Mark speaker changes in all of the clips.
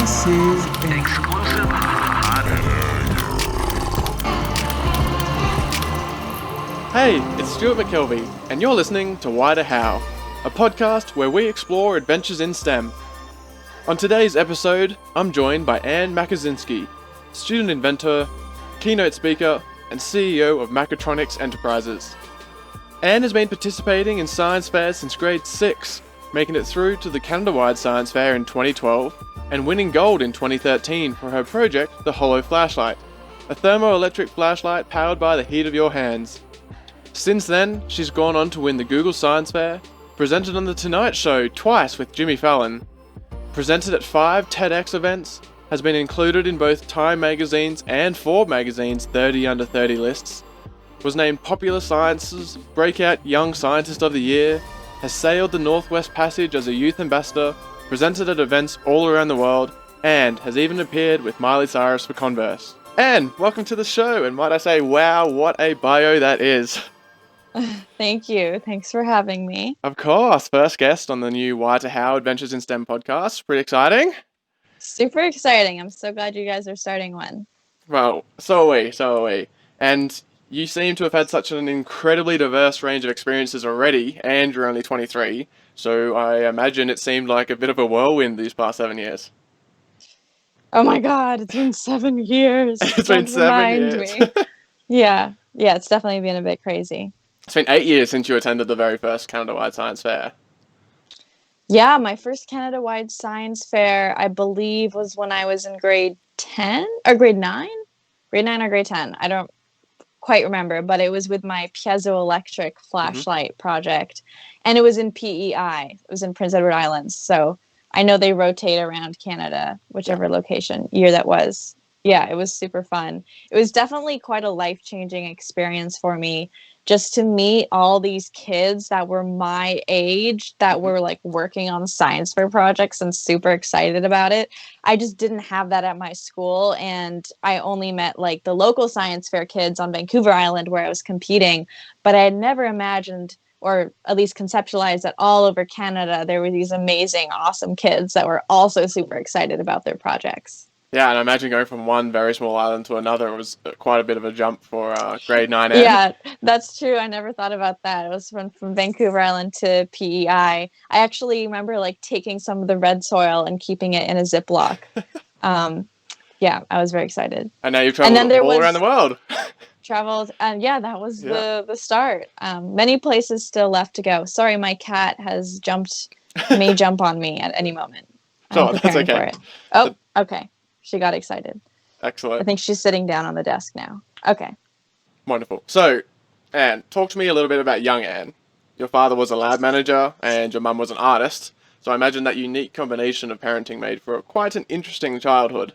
Speaker 1: This is
Speaker 2: exclusive hot.
Speaker 3: Hey, it's Stuart McKelvey, and you're listening to Why to How, a podcast where we explore adventures in STEM. On today's episode, I'm joined by Anne Makosinski, student inventor, keynote speaker, and CEO of Makotronics Enterprises. Anne has been participating in science fairs since grade 6, making it through to the Canada-wide science fair in 2012, and winning gold in 2013 for her project, the Hollow Flashlight, a thermoelectric flashlight powered by the heat of your hands. Since then, she's gone on to win the Google Science Fair, presented on The Tonight Show twice with Jimmy Fallon, presented at 5 TedX events, has been included in both Time magazine's and Forbes magazine's 30 Under 30 lists, was named Popular Science's Breakout Young Scientist of the Year, has sailed the Northwest Passage as a youth ambassador, presented at events all around the world, and has even appeared with Miley Cyrus for Converse. Anne, welcome to the show, and might I say, wow, what a bio that is.
Speaker 4: Thank you. Thanks for having me.
Speaker 3: Of course, first guest on the new Why to How Adventures in STEM podcast. Pretty exciting.
Speaker 4: Super exciting. I'm so glad you guys are starting one.
Speaker 3: Well, so are we. And you seem to have had such an incredibly diverse range of experiences already, and you're only 23, so I imagine it seemed like a bit of a whirlwind these past 7 years.
Speaker 4: Oh my God, it's been 7 years.
Speaker 3: It's been 7 years.
Speaker 4: Yeah, it's definitely been a bit crazy.
Speaker 3: It's been 8 years since you attended the very first Canada-wide science fair.
Speaker 4: Yeah, my first Canada-wide science fair, I believe, was when I was in grade 10 or grade 9? Grade 9 or grade 10. I don't quite remember, but it was with my piezoelectric flashlight project, and it was in PEI. It was in Prince Edward Islands, so I know they rotate around Canada, whichever location year that was. Yeah, it was super fun. It was definitely quite a life-changing experience for me, just to meet all these kids that were my age that were like working on science fair projects and super excited about it. I just didn't have that at my school, and I only met like the local science fair kids on Vancouver Island where I was competing, but I had never imagined, or at least conceptualized, that all over Canada there were these amazing, awesome kids that were also super excited about their projects.
Speaker 3: Yeah, and I imagine going from one very small island to another was quite a bit of a jump for grade 9 N.
Speaker 4: Yeah, that's true. I never thought about that. It was from Vancouver Island to PEI. I actually remember like taking some of the red soil and keeping it in a Ziploc. Yeah, I was very excited.
Speaker 3: And now you've traveled all around the world.
Speaker 4: Traveled, and yeah, that was the start. Many places still left to go. Sorry, my cat may jump on me at any moment.
Speaker 3: Oh, that's okay.
Speaker 4: For it. Oh, okay. She got excited.
Speaker 3: Excellent.
Speaker 4: I think she's sitting down on the desk now. Okay.
Speaker 3: Wonderful. So, Anne, talk to me a little bit about young Anne. Your father was a lab manager and your mum was an artist. So I imagine that unique combination of parenting made for quite an interesting childhood.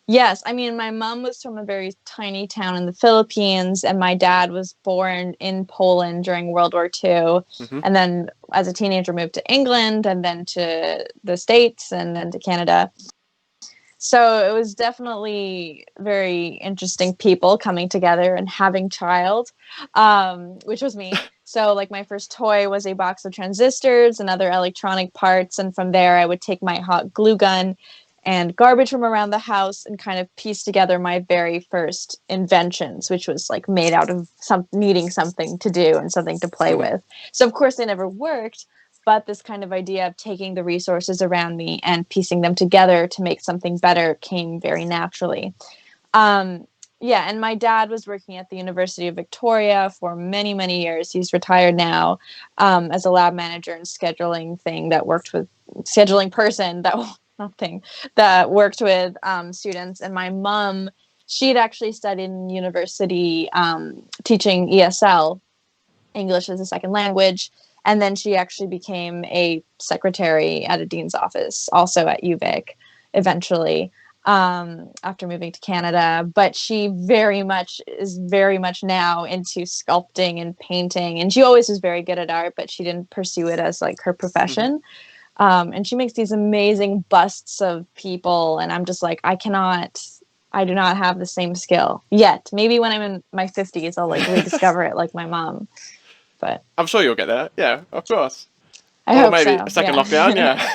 Speaker 4: Yes. I mean, my mom was from a very tiny town in the Philippines, and my dad was born in Poland during World War II. And then as a teenager moved to England, and then to the States, and then to Canada. So it was definitely very interesting people coming together and having child, which was me. So like my first toy was a box of transistors and other electronic parts. And from there, I would take my hot glue gun and garbage from around the house and kind of piece together my very first inventions, which was like made out of needing something to do and something to play with. So of course they never worked. But this kind of idea of taking the resources around me and piecing them together to make something better came very naturally. And my dad was working at the University of Victoria for many, many years. He's retired now as a lab manager and scheduling person that worked with students. And my mom, she'd actually studied in university teaching ESL, English as a second language. And then she actually became a secretary at a dean's office, also at UVic, eventually, after moving to Canada. But she is very much now into sculpting and painting. And she always was very good at art, but she didn't pursue it as like her profession. And she makes these amazing busts of people. And I'm just like, I do not have the same skill yet. Maybe when I'm in my 50s, I'll like rediscover it like my mom. But
Speaker 3: I'm sure you'll get there. Yeah, of course.
Speaker 4: I hope
Speaker 3: maybe
Speaker 4: so.
Speaker 3: a second lockdown, yeah.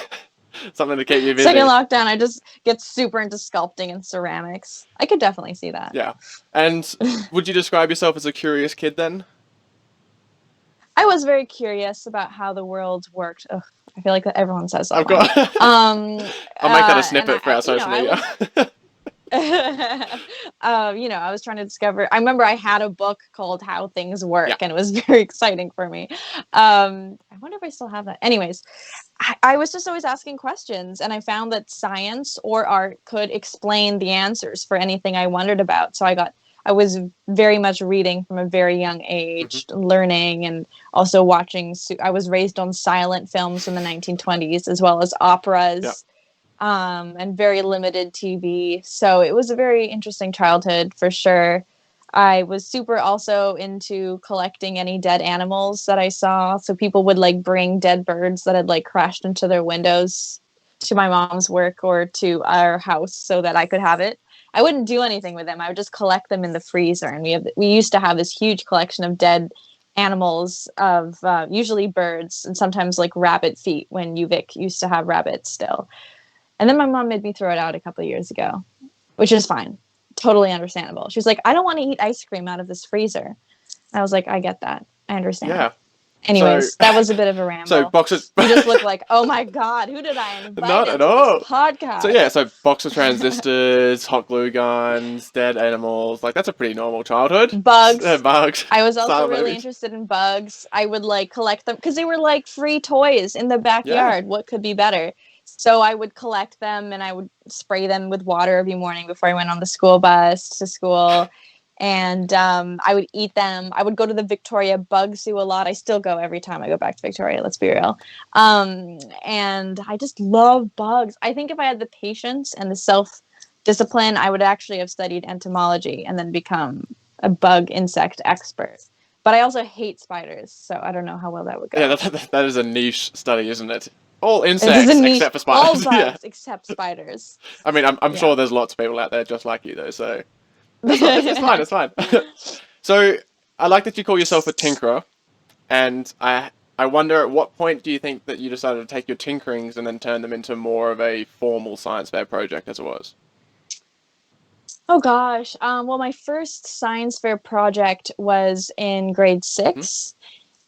Speaker 3: Something to keep you busy.
Speaker 4: Second lockdown, I just get super into sculpting and ceramics. I could definitely see that.
Speaker 3: Yeah. And would you describe yourself as a curious kid then?
Speaker 4: I was very curious about how the world worked. Ugh, I feel like that everyone says that
Speaker 3: I've
Speaker 4: line.
Speaker 3: got. I'll make that a snippet for our social media.
Speaker 4: I was trying to discover. I remember I had a book called How Things Work,
Speaker 3: Yeah.
Speaker 4: and it was very exciting for me. I wonder if I still have that. Anyways, I was just always asking questions, and I found that science or art could explain the answers for anything I wondered about. So I was very much reading from a very young age, learning, and also watching. I was raised on silent films from the 1920s, as well as operas.
Speaker 3: Yeah.
Speaker 4: And very limited TV. So it was a very interesting childhood for sure. I was super also into collecting any dead animals that I saw. So people would like bring dead birds that had like crashed into their windows to my mom's work or to our house so that I could have it. I wouldn't do anything with them. I would just collect them in the freezer. And we used to have this huge collection of dead animals of usually birds and sometimes like rabbit feet when UVic used to have rabbits still. And then my mom made me throw it out a couple of years ago, which is fine. Totally understandable. She was like, I don't want to eat ice cream out of this freezer. I was like, I get that. I understand.
Speaker 3: Yeah.
Speaker 4: Anyways, that was a bit of a ramble.
Speaker 3: So boxes.
Speaker 4: You just look like, oh my God, who did I invite
Speaker 3: Not
Speaker 4: into
Speaker 3: at all.
Speaker 4: this podcast?
Speaker 3: So box of transistors, hot glue guns, dead animals. Like that's a pretty normal childhood.
Speaker 4: Bugs.
Speaker 3: Bugs.
Speaker 4: I was also
Speaker 3: Silent
Speaker 4: really
Speaker 3: movies.
Speaker 4: interested in bugs. I would like collect them because they were like free toys in the backyard. What could be better? So I would collect them and I would spray them with water every morning before I went on the school bus to school. And I would eat them. I would go to the Victoria Bug Zoo a lot. I still go every time I go back to Victoria, let's be real. And I just love bugs. I think if I had the patience and the self-discipline, I would actually have studied entomology and then become a bug insect expert. But I also hate spiders, so I don't know how well that would go.
Speaker 3: Yeah, that is a niche study, isn't it? All insects except for spiders.
Speaker 4: All bugs except spiders.
Speaker 3: I mean, I'm sure there's lots of people out there just like you, though, so it's fine. So I like that you call yourself a tinkerer, and I wonder at what point do you think that you decided to take your tinkerings and then turn them into more of a formal science fair project as it was?
Speaker 4: Oh gosh. Well, my first science fair project was in grade 6.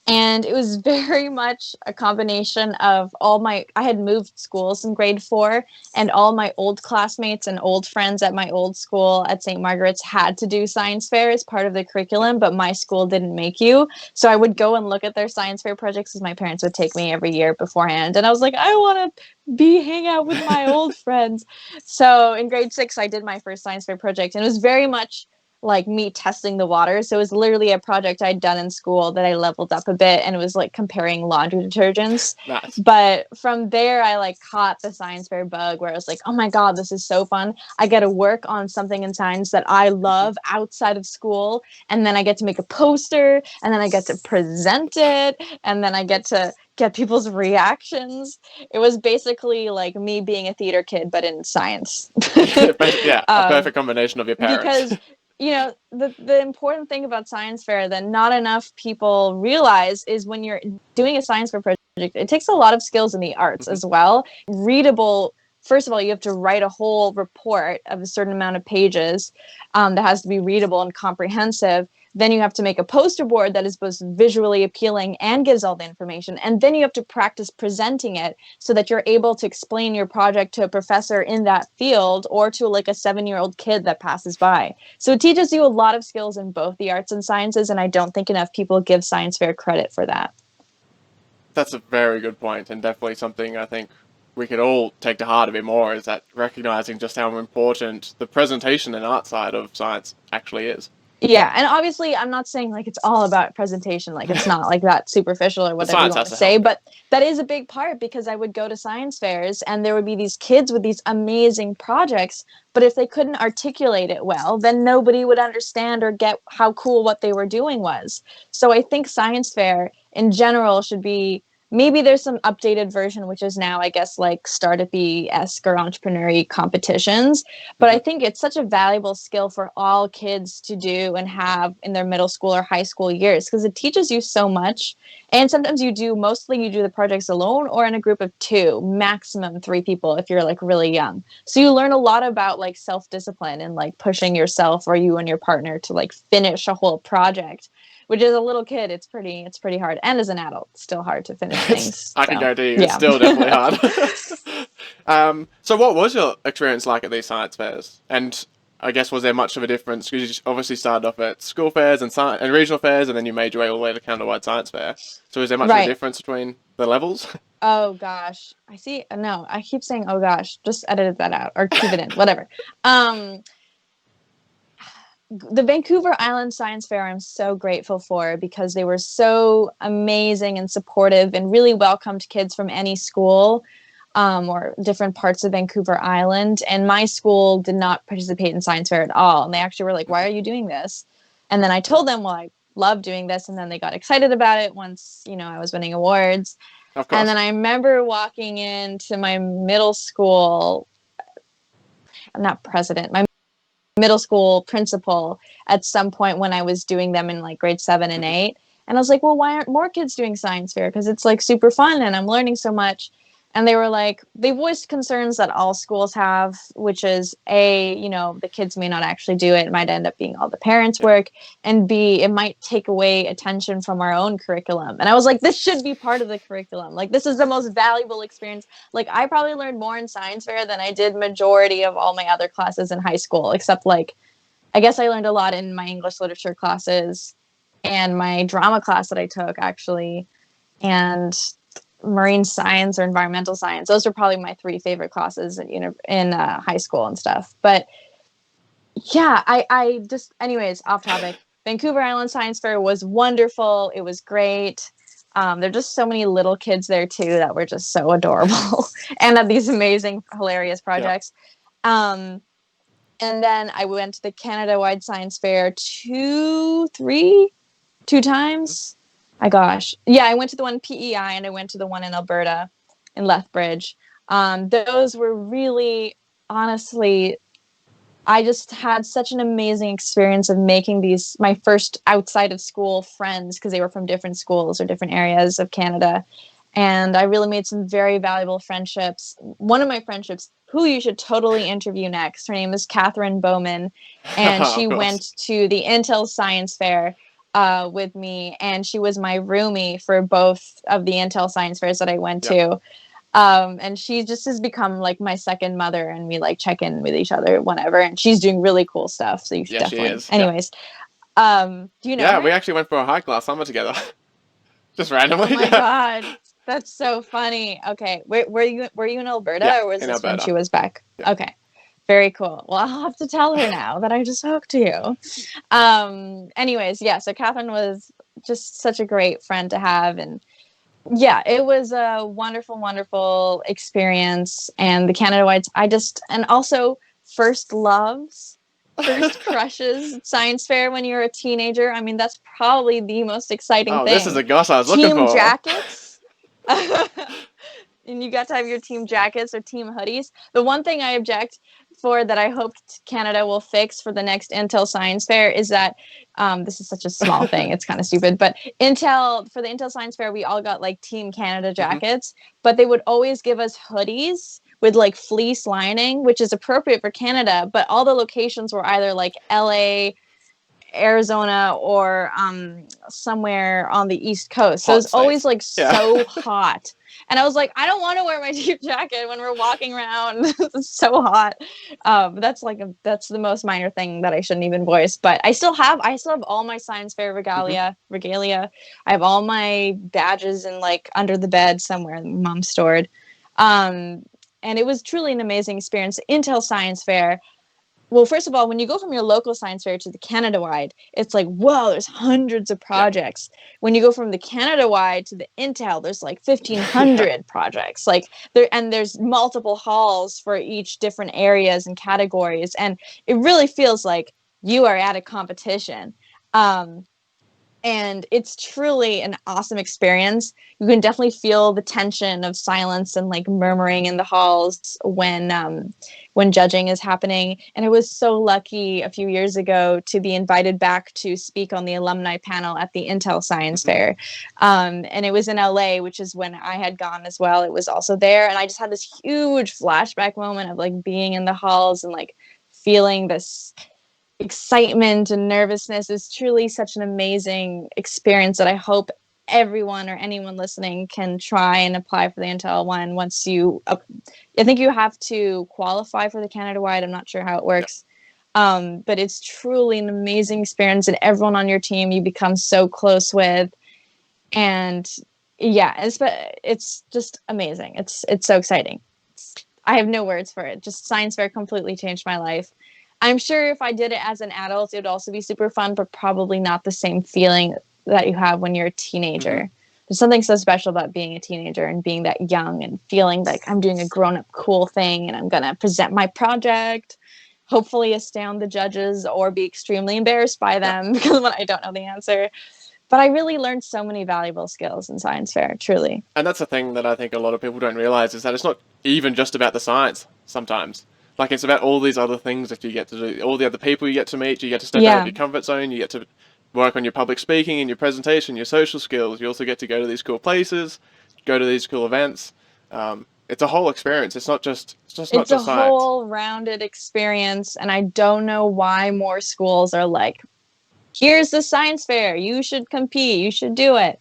Speaker 4: And it was very much a combination of I had moved schools in grade 4, and all my old classmates and old friends at my old school at St. Margaret's had to do science fair as part of the curriculum, but my school didn't make you. So I would go and look at their science fair projects as my parents would take me every year beforehand. And I was like, I want to hang out with my old friends. So in grade 6, I did my first science fair project, and it was very much like me testing the water. So it was literally a project I'd done in school that I leveled up a bit, and it was like comparing laundry detergents.
Speaker 3: Nice.
Speaker 4: But from there, I like caught the science fair bug where I was like, oh my God, this is so fun. I get to work on something in science that I love outside of school. And then I get to make a poster, and then I get to present it, and then I get to get people's reactions. It was basically like me being a theater kid, but in science.
Speaker 3: Yeah, a perfect combination of your parents.
Speaker 4: Because the important thing about science fair that not enough people realize is when you're doing a science fair project, it takes a lot of skills in the arts as well. Readable. First of all, you have to write a whole report of a certain amount of pages that has to be readable and comprehensive. Then you have to make a poster board that is both visually appealing and gives all the information. And then you have to practice presenting it so that you're able to explain your project to a professor in that field or to like a 7-year-old kid that passes by. So it teaches you a lot of skills in both the arts and sciences, and I don't think enough people give science fair credit for that.
Speaker 3: That's a very good point, and definitely something I think we could all take to heart a bit more, is that recognizing just how important the presentation and art side of science actually is.
Speaker 4: Yeah, and obviously I'm not saying like it's all about presentation, like it's not like that superficial or whatever you want to say, but that is a big part, because I would go to science fairs and there would be these kids with these amazing projects, but if they couldn't articulate it well, then nobody would understand or get how cool what they were doing was. So I think science fair in general should be maybe there's some updated version, which is now, I guess, like startup-y-esque or entrepreneur-y competitions. But I think it's such a valuable skill for all kids to do and have in their middle school or high school years, because it teaches you so much. And sometimes you do the projects alone or in a group of 2, maximum 3 people if you're like really young. So you learn a lot about like self-discipline and like pushing yourself or you and your partner to like finish a whole project. Which as a little kid, it's pretty hard, and as an adult, it's still hard to finish things.
Speaker 3: I can guarantee you,
Speaker 4: yeah.
Speaker 3: it's still definitely hard. So what was your experience like at these science fairs? And I guess, was there much of a difference? Because you obviously started off at school fairs and regional fairs, and then you made your way all the way to Canada-wide Science Fair. So is there much of a difference between the levels?
Speaker 4: Oh gosh, I see. No, I keep saying oh gosh. Just edit that out or keep it in, whatever. The Vancouver Island Science Fair I'm so grateful for, because they were so amazing and supportive and really welcomed kids from any school or different parts of Vancouver Island. And my school did not participate in Science Fair at all. And they actually were like, why are you doing this? And then I told them, well, I love doing this. And then they got excited about it once, I was winning awards.
Speaker 3: Of course.
Speaker 4: And then I remember walking into my middle school, not president, my middle school principal at some point when I was doing them in like grade 7 and 8. And I was like, well, why aren't more kids doing science fair? Because it's like super fun and I'm learning so much. And they were like, they voiced concerns that all schools have, which is A, the kids may not actually do it. It might end up being all the parents' work. And B, it might take away attention from our own curriculum. And I was like, this should be part of the curriculum. Like, this is the most valuable experience. Like, I probably learned more in science fair than I did majority of all my other classes in high school, except like, I guess I learned a lot in my English literature classes and my drama class that I took, actually. And marine science or environmental science. Those are probably my 3 favorite classes in high school and stuff. But yeah, I just, anyways, off topic. Vancouver Island Science Fair was wonderful. It was great. There are just so many little kids there too that were just so adorable and had these amazing, hilarious projects. Yeah. And then I went to the Canada-wide Science Fair 2 times. My gosh. Yeah, I went to the one in PEI and I went to the one in Alberta in Lethbridge. Those were really, honestly, I just had such an amazing experience of making my first outside of school friends, because they were from different schools or different areas of Canada. And I really made some very valuable friendships. One of my friendships, who you should totally interview next, her name is Catherine Bowman, and she went to the Intel Science Fair with me, and she was my roomie for both of the Intel Science Fairs that I went to. And she just has become like my second mother, and we like check in with each other whenever, and she's doing really cool stuff. So you should definitely. She is. Anyways, do you know?
Speaker 3: Yeah,
Speaker 4: her?
Speaker 3: We actually went for a hike last summer together, just randomly.
Speaker 4: Oh my god, that's so funny. Okay, were you in Alberta, or was this Alberta. When she was back? Yeah. Okay. Very cool. Well, I'll have to tell her now that I just talked to you. Anyways, yeah, so Catherine was just such a great friend to have. And yeah, it was a wonderful, wonderful experience. And the Canada-wide, and also first loves, first crushes at Science Fair when you're a teenager. I mean, that's probably the most exciting thing.
Speaker 3: This is a gosh I was looking for.
Speaker 4: Team jackets. And you got to have your team jackets or team hoodies. The one thing I object for that I hope Canada will fix for the next Intel Science Fair is that this is such a small thing. It's kind of stupid. But for the Intel Science Fair, we all got like Team Canada jackets, but they would always give us hoodies with like fleece lining, which is appropriate for Canada. But all the locations were either like LA, Arizona, or somewhere on the East Coast. So it was always like so hot. And I was like, I don't want to wear my team jacket when we're walking around. It's so hot. That's the most minor thing that I shouldn't even voice. But I still have all my science fair regalia. I have all my badges in like under the bed somewhere. Mom stored. And it was truly an amazing experience. Intel Science Fair. Well, first of all, when you go from your local science fair to the Canada-wide, it's like, whoa, there's hundreds of projects. Yeah. When you go from the Canada-wide to the Intel, there's like 1,500 projects. Like there's multiple halls for each different areas and categories, and it really feels like you are at a competition. And it's truly an awesome experience. You can definitely feel the tension of silence and like murmuring in the halls when judging is happening. And I was so lucky a few years ago to be invited back to speak on the alumni panel at the Intel Science Fair. And it was in LA, which is when I had gone as well. It was also there. And I just had this huge flashback moment of like being in the halls and like feeling this excitement and nervousness. Is truly such an amazing experience that I hope everyone or anyone listening can try and apply for the Intel one. Once you, I think you have to qualify for the Canada-wide. I'm not sure how it works. But it's truly an amazing experience, and everyone on your team you become so close with. And yeah, it's just amazing. It's so exciting. I have no words for it. Just science fair completely changed my life. I'm sure if I did it as an adult, it would also be super fun, but probably not the same feeling that you have when you're a teenager. There's something so special about being a teenager and being that young and feeling like I'm doing a grown-up cool thing and I'm going to present my project, hopefully astound the judges or be extremely embarrassed by them because when I don't know the answer. But I really learned so many valuable skills in science fair, truly.
Speaker 3: And that's the thing that I think a lot of people don't realize is that it's not even just about the science sometimes. Like, it's about all these other things that you get to do, all the other people you get to meet, you get to step out of your comfort zone, you get to work on your public speaking and your presentation, your social skills. You also get to go to these cool places, go to these cool events. It's a whole experience. It's not just not just
Speaker 4: a
Speaker 3: science.
Speaker 4: whole rounded experience, and I don't know why more schools are like, here's the science fair, you should compete, you should do it.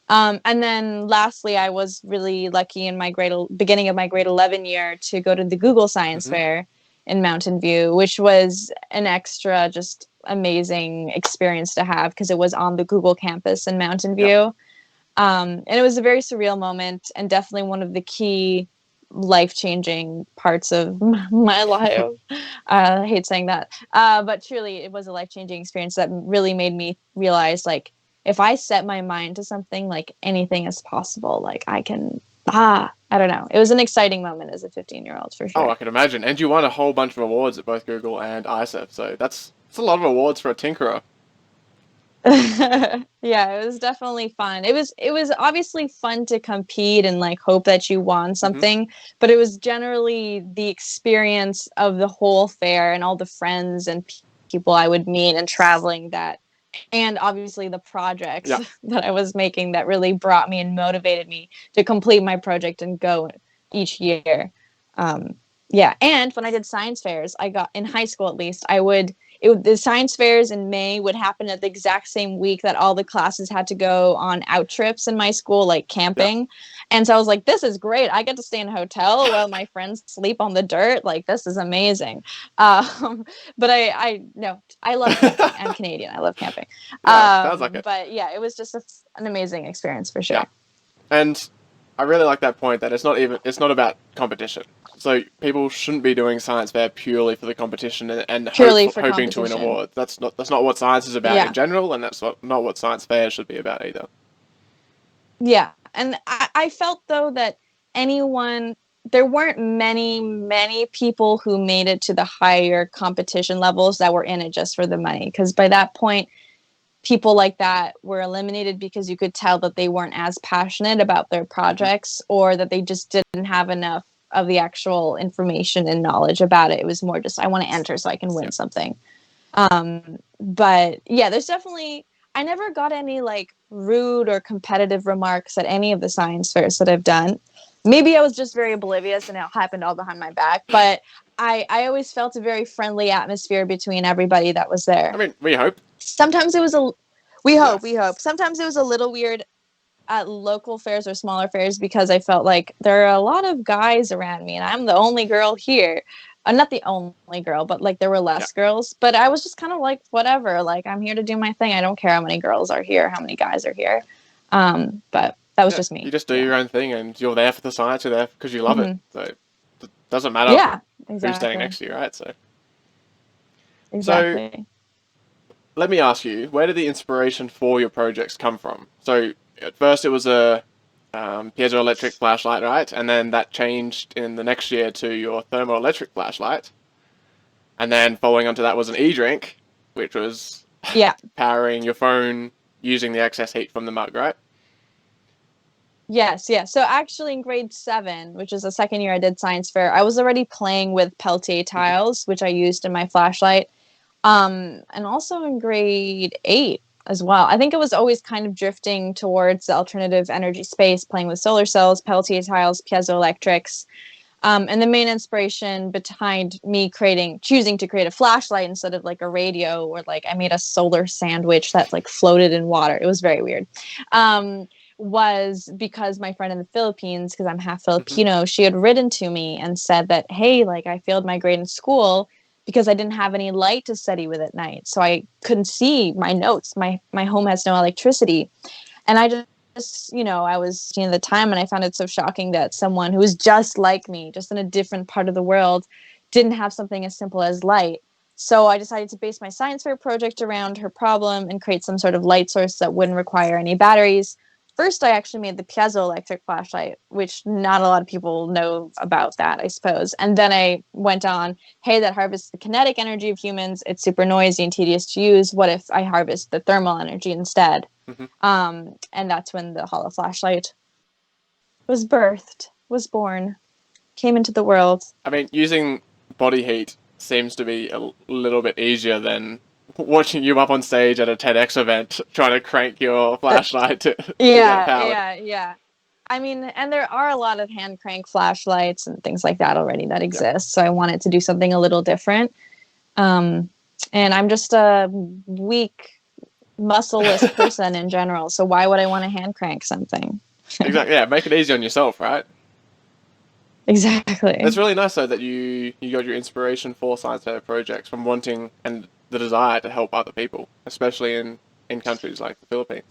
Speaker 4: And then lastly, I was really lucky in my beginning of my grade 11 year to go to the Google Science Fair in Mountain View, which was an extra just amazing experience to have because it was on the Google campus in Mountain View. And it was a very surreal moment and definitely one of the key life-changing parts of my life. I hate saying that. But truly, it was a life-changing experience that really made me realize, like, if I set my mind to something, like, anything is possible. Like, I can, I don't know. It was an exciting moment as a 15-year-old, for sure.
Speaker 3: Oh, I can imagine. And you won a whole bunch of awards at both Google and ISEF, so that's a lot of awards for a tinkerer.
Speaker 4: Yeah, it was definitely fun. It was obviously fun to compete and like hope that you won something, but it was generally the experience of the whole fair and all the friends and people I would meet and traveling that, and obviously the projects that I was making that really brought me and motivated me to complete my project and go each year. Yeah, and when I did science fairs, I got in high school at least, the science fairs in May would happen at the exact same week that all the classes had to go on out trips in my school, like camping. And so I was like, this is great. I get to stay in a hotel while my friends sleep on the dirt. Like, this is amazing. But I love camping. I'm Canadian. I love camping.
Speaker 3: Sounds like it.
Speaker 4: But yeah, it was just an amazing experience for sure.
Speaker 3: Yeah. And I really like that point that it's not about competition. So people shouldn't be doing science fair purely for the competition and hoping to win awards. That's not what science is about in general, and that's not what science fair should be about either.
Speaker 4: Yeah, and I felt though that there weren't many people who made it to the higher competition levels that were in it just for the money, because by that point people like that were eliminated because you could tell that they weren't as passionate about their projects or that they just didn't have enough of the actual information and knowledge about it. It was more just, I want to enter so I can win something. But yeah, there's definitely, I never got any like rude or competitive remarks at any of the science fairs that I've done. Maybe I was just very oblivious and it happened all behind my back, but I always felt a very friendly atmosphere between everybody that was there.
Speaker 3: I mean, we hope.
Speaker 4: Sometimes it was we hope. Sometimes it was a little weird at local fairs or smaller fairs because I felt like there are a lot of guys around me and I'm the only girl here. Not the only girl, but like there were less girls. But I was just kind of like, whatever. Like, I'm here to do my thing. I don't care how many girls are here, how many guys are here. But that was just me.
Speaker 3: You just do your own thing, and you're there for the science. You're there because you love it. So it doesn't matter who's standing next to you, right? So
Speaker 4: exactly.
Speaker 3: So let me ask you, where did the inspiration for your projects come from? So at first it was a piezoelectric flashlight, right? And then that changed in the next year to your thermoelectric flashlight. And then following onto that was an eDrink, which was powering your phone using the excess heat from the mug, right?
Speaker 4: Yes, yes. So actually in grade 7, which is the second year I did science fair, I was already playing with Peltier tiles, which I used in my flashlight. And also in grade 8 as well. I think it was always kind of drifting towards the alternative energy space, playing with solar cells, Peltier tiles, piezoelectrics. And the main inspiration behind me choosing to create a flashlight instead of like a radio, or like I made a solar sandwich that like floated in water. It was very weird. Um, was because my friend in the Philippines, because I'm half Filipino, she had written to me and said that, hey, like I failed my grade in school because I didn't have any light to study with at night. So I couldn't see my notes. My home has no electricity. And I just, I was at the time, and I found it so shocking that someone who was just like me, just in a different part of the world, didn't have something as simple as light. So I decided to base my science fair project around her problem and create some sort of light source that wouldn't require any batteries. First, I actually made the piezoelectric flashlight, which not a lot of people know about that, I suppose. And then I went on, hey, that harvests the kinetic energy of humans. It's super noisy and tedious to use. What if I harvest the thermal energy instead?
Speaker 3: Mm-hmm.
Speaker 4: And that's when the hollow flashlight was birthed, was born, came into the world.
Speaker 3: I mean, using body heat seems to be a little bit easier than watching you up on stage at a TEDx event trying to crank your flashlight to get it
Speaker 4: Yeah,
Speaker 3: powered.
Speaker 4: yeah. I mean, and there are a lot of hand crank flashlights and things like that already that exist. So I wanted to do something a little different. And I'm just a weak, muscleless person in general. So why would I want to hand crank something?
Speaker 3: Exactly. Yeah, make it easy on yourself, right?
Speaker 4: Exactly.
Speaker 3: It's really nice though that you got your inspiration for science fair projects from wanting and the desire to help other people, especially in countries like the Philippines.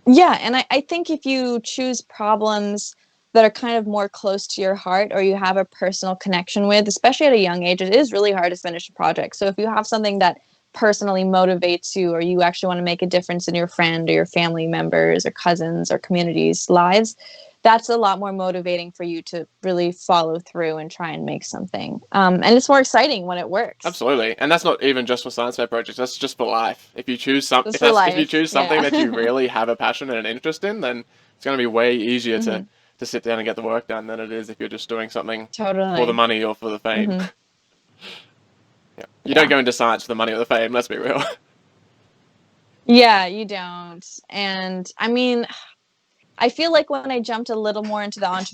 Speaker 4: Yeah, and I think if you choose problems that are kind of more close to your heart, or you have a personal connection with, especially at a young age, it is really hard to finish a project. So if you have something that personally motivates you, or you actually want to make a difference in your friend or your family members or cousins or communities' lives, that's a lot more motivating for you to really follow through and try and make something. And it's more exciting when it works.
Speaker 3: Absolutely, and that's not even just for science fair projects. That's just for life. If you choose
Speaker 4: Just for
Speaker 3: if you
Speaker 4: life.
Speaker 3: choose something that you
Speaker 4: Yeah.
Speaker 3: really have a passion and an interest in, then it's going to be way easier
Speaker 4: Hmm.
Speaker 3: to sit down and get the work done than it is if you're just doing something for the
Speaker 4: Totally.
Speaker 3: money or for the fame.
Speaker 4: Hmm.
Speaker 3: Yeah, you don't
Speaker 4: Yeah.
Speaker 3: go into science for the money or the fame. Let's be real.
Speaker 4: Yeah, you don't. And I mean, I feel like when I jumped a little more into the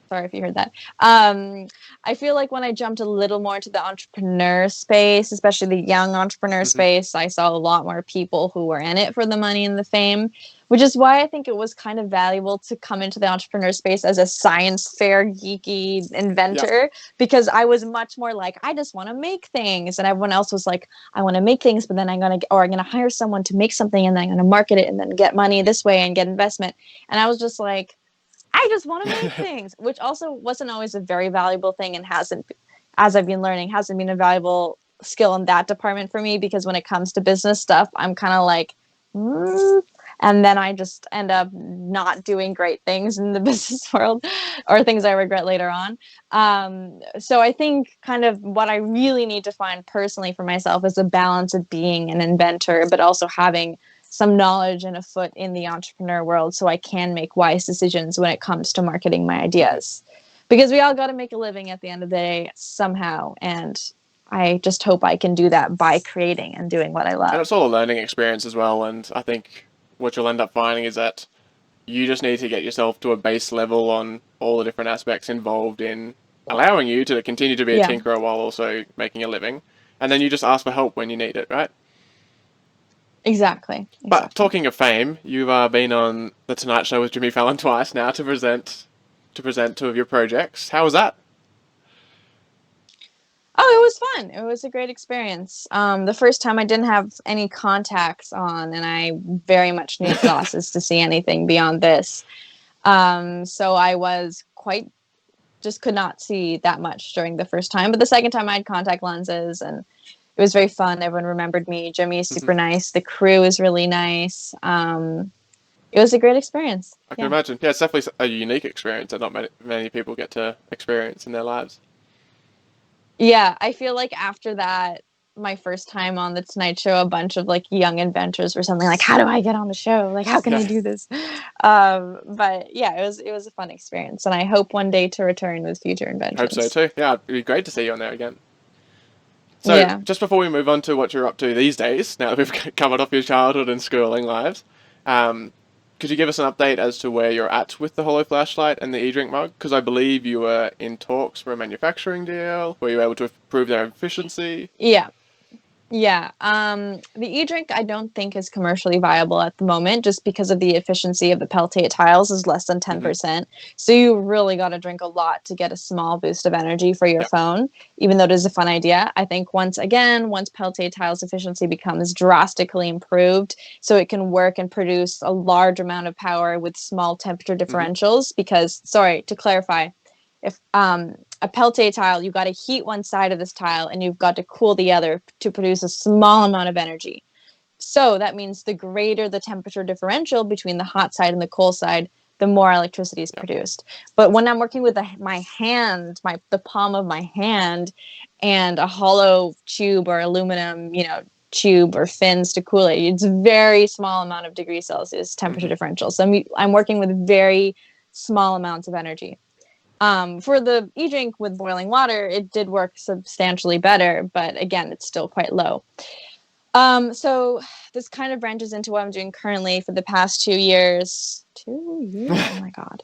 Speaker 4: sorry if you heard that. I feel like when I jumped a little more into the entrepreneur space, especially the young entrepreneur
Speaker 3: Hmm.
Speaker 4: space, I saw a lot more people who were in it for the money and the fame, which is why I think it was kind of valuable to come into the entrepreneur space as a science fair geeky
Speaker 3: Yeah.
Speaker 4: inventor, because I was much more like, I just want to make things. And everyone else was like, I want to make things, but then I'm going to hire someone to make something, and then I'm going to market it and then get money this way and get investment. And I was just like, I just want to make things, which also wasn't always a very valuable thing, and hasn't, as I've been learning, hasn't been a valuable skill in that department for me, because when it comes to business stuff, I'm kind of like, and then I just end up not doing great things in the business world, or things I regret later on. So I think kind of what I really need to find personally for myself is a balance of being an inventor, but also having some knowledge and a foot in the entrepreneur world, so I can make wise decisions when it comes to marketing my ideas. Because we all got to make a living at the end of the day somehow. And I just hope I can do that by creating and doing what I
Speaker 3: And
Speaker 4: love.
Speaker 3: it's all a learning experience as well. And I think what you'll end up finding is that you just need to get yourself to a base level on all the different aspects involved in allowing you to continue to be a
Speaker 4: Yeah,
Speaker 3: tinkerer while also making a living. And then you just ask for help when you need it, right?
Speaker 4: exactly.
Speaker 3: But
Speaker 4: Exactly.
Speaker 3: talking of fame, you've been on the Tonight Show with Jimmy Fallon twice now to present two of your projects. How was that?
Speaker 4: Oh, it was fun. It was a great experience. The first time I didn't have any contacts on, and I very much need glasses to see anything beyond this. So I was quite just could not see that much during the first time. But the second time I had contact lenses, and it was very fun. Everyone remembered me. Jimmy is
Speaker 3: Hmm.
Speaker 4: super nice. The crew is really nice. It was a great experience.
Speaker 3: I can
Speaker 4: Yeah.
Speaker 3: imagine. Yeah, it's definitely a unique experience that not many people get to experience in their lives.
Speaker 4: Yeah. I feel like after that, my first time on the Tonight Show, a bunch of like young inventors were something like, "How do I get on the show? Like, how can I do this?" But yeah, it was a fun experience, and I hope one day to return with future
Speaker 3: Hope so
Speaker 4: inventions.
Speaker 3: too. Yeah, it'd be great to see you on there again. So,
Speaker 4: Yeah.
Speaker 3: just before we move on to what you're up to these days, now that we've covered off your childhood and schooling lives, um, could you give us an update as to where you're at with the Hollow flashlight and the eDrink mug? Because I believe you were in talks for a manufacturing deal. Were you able to improve their efficiency?
Speaker 4: Yeah. Yeah, the eDrink I don't think is commercially viable at the moment just because of the efficiency of the Peltier tiles is less than
Speaker 3: Mm-hmm.
Speaker 4: 10%. So you really got to drink a lot to get a small boost of energy for your
Speaker 3: Yep.
Speaker 4: phone, even though it is a fun idea. I think once Peltier tiles efficiency becomes drastically improved, so it can work and produce a large amount of power with small temperature
Speaker 3: Mm-hmm.
Speaker 4: differentials, because, sorry, to clarify, if a Peltier tile, you've got to heat one side of this tile and you've got to cool the other to produce a small amount of energy. So that means the greater the temperature differential between the hot side and the cold side, the more electricity is produced. But when I'm working with my hand, the palm of my hand, and a hollow tube or aluminum, tube or fins to cool it, it's a very small amount of degrees Celsius temperature
Speaker 3: Mm-hmm.
Speaker 4: differential. So I'm working with very small amounts of energy. For the eDrink with boiling water, it did work substantially better, but again, it's still quite low. So this kind of branches into what I'm doing currently for the past 2 years. 2 years? Oh my God.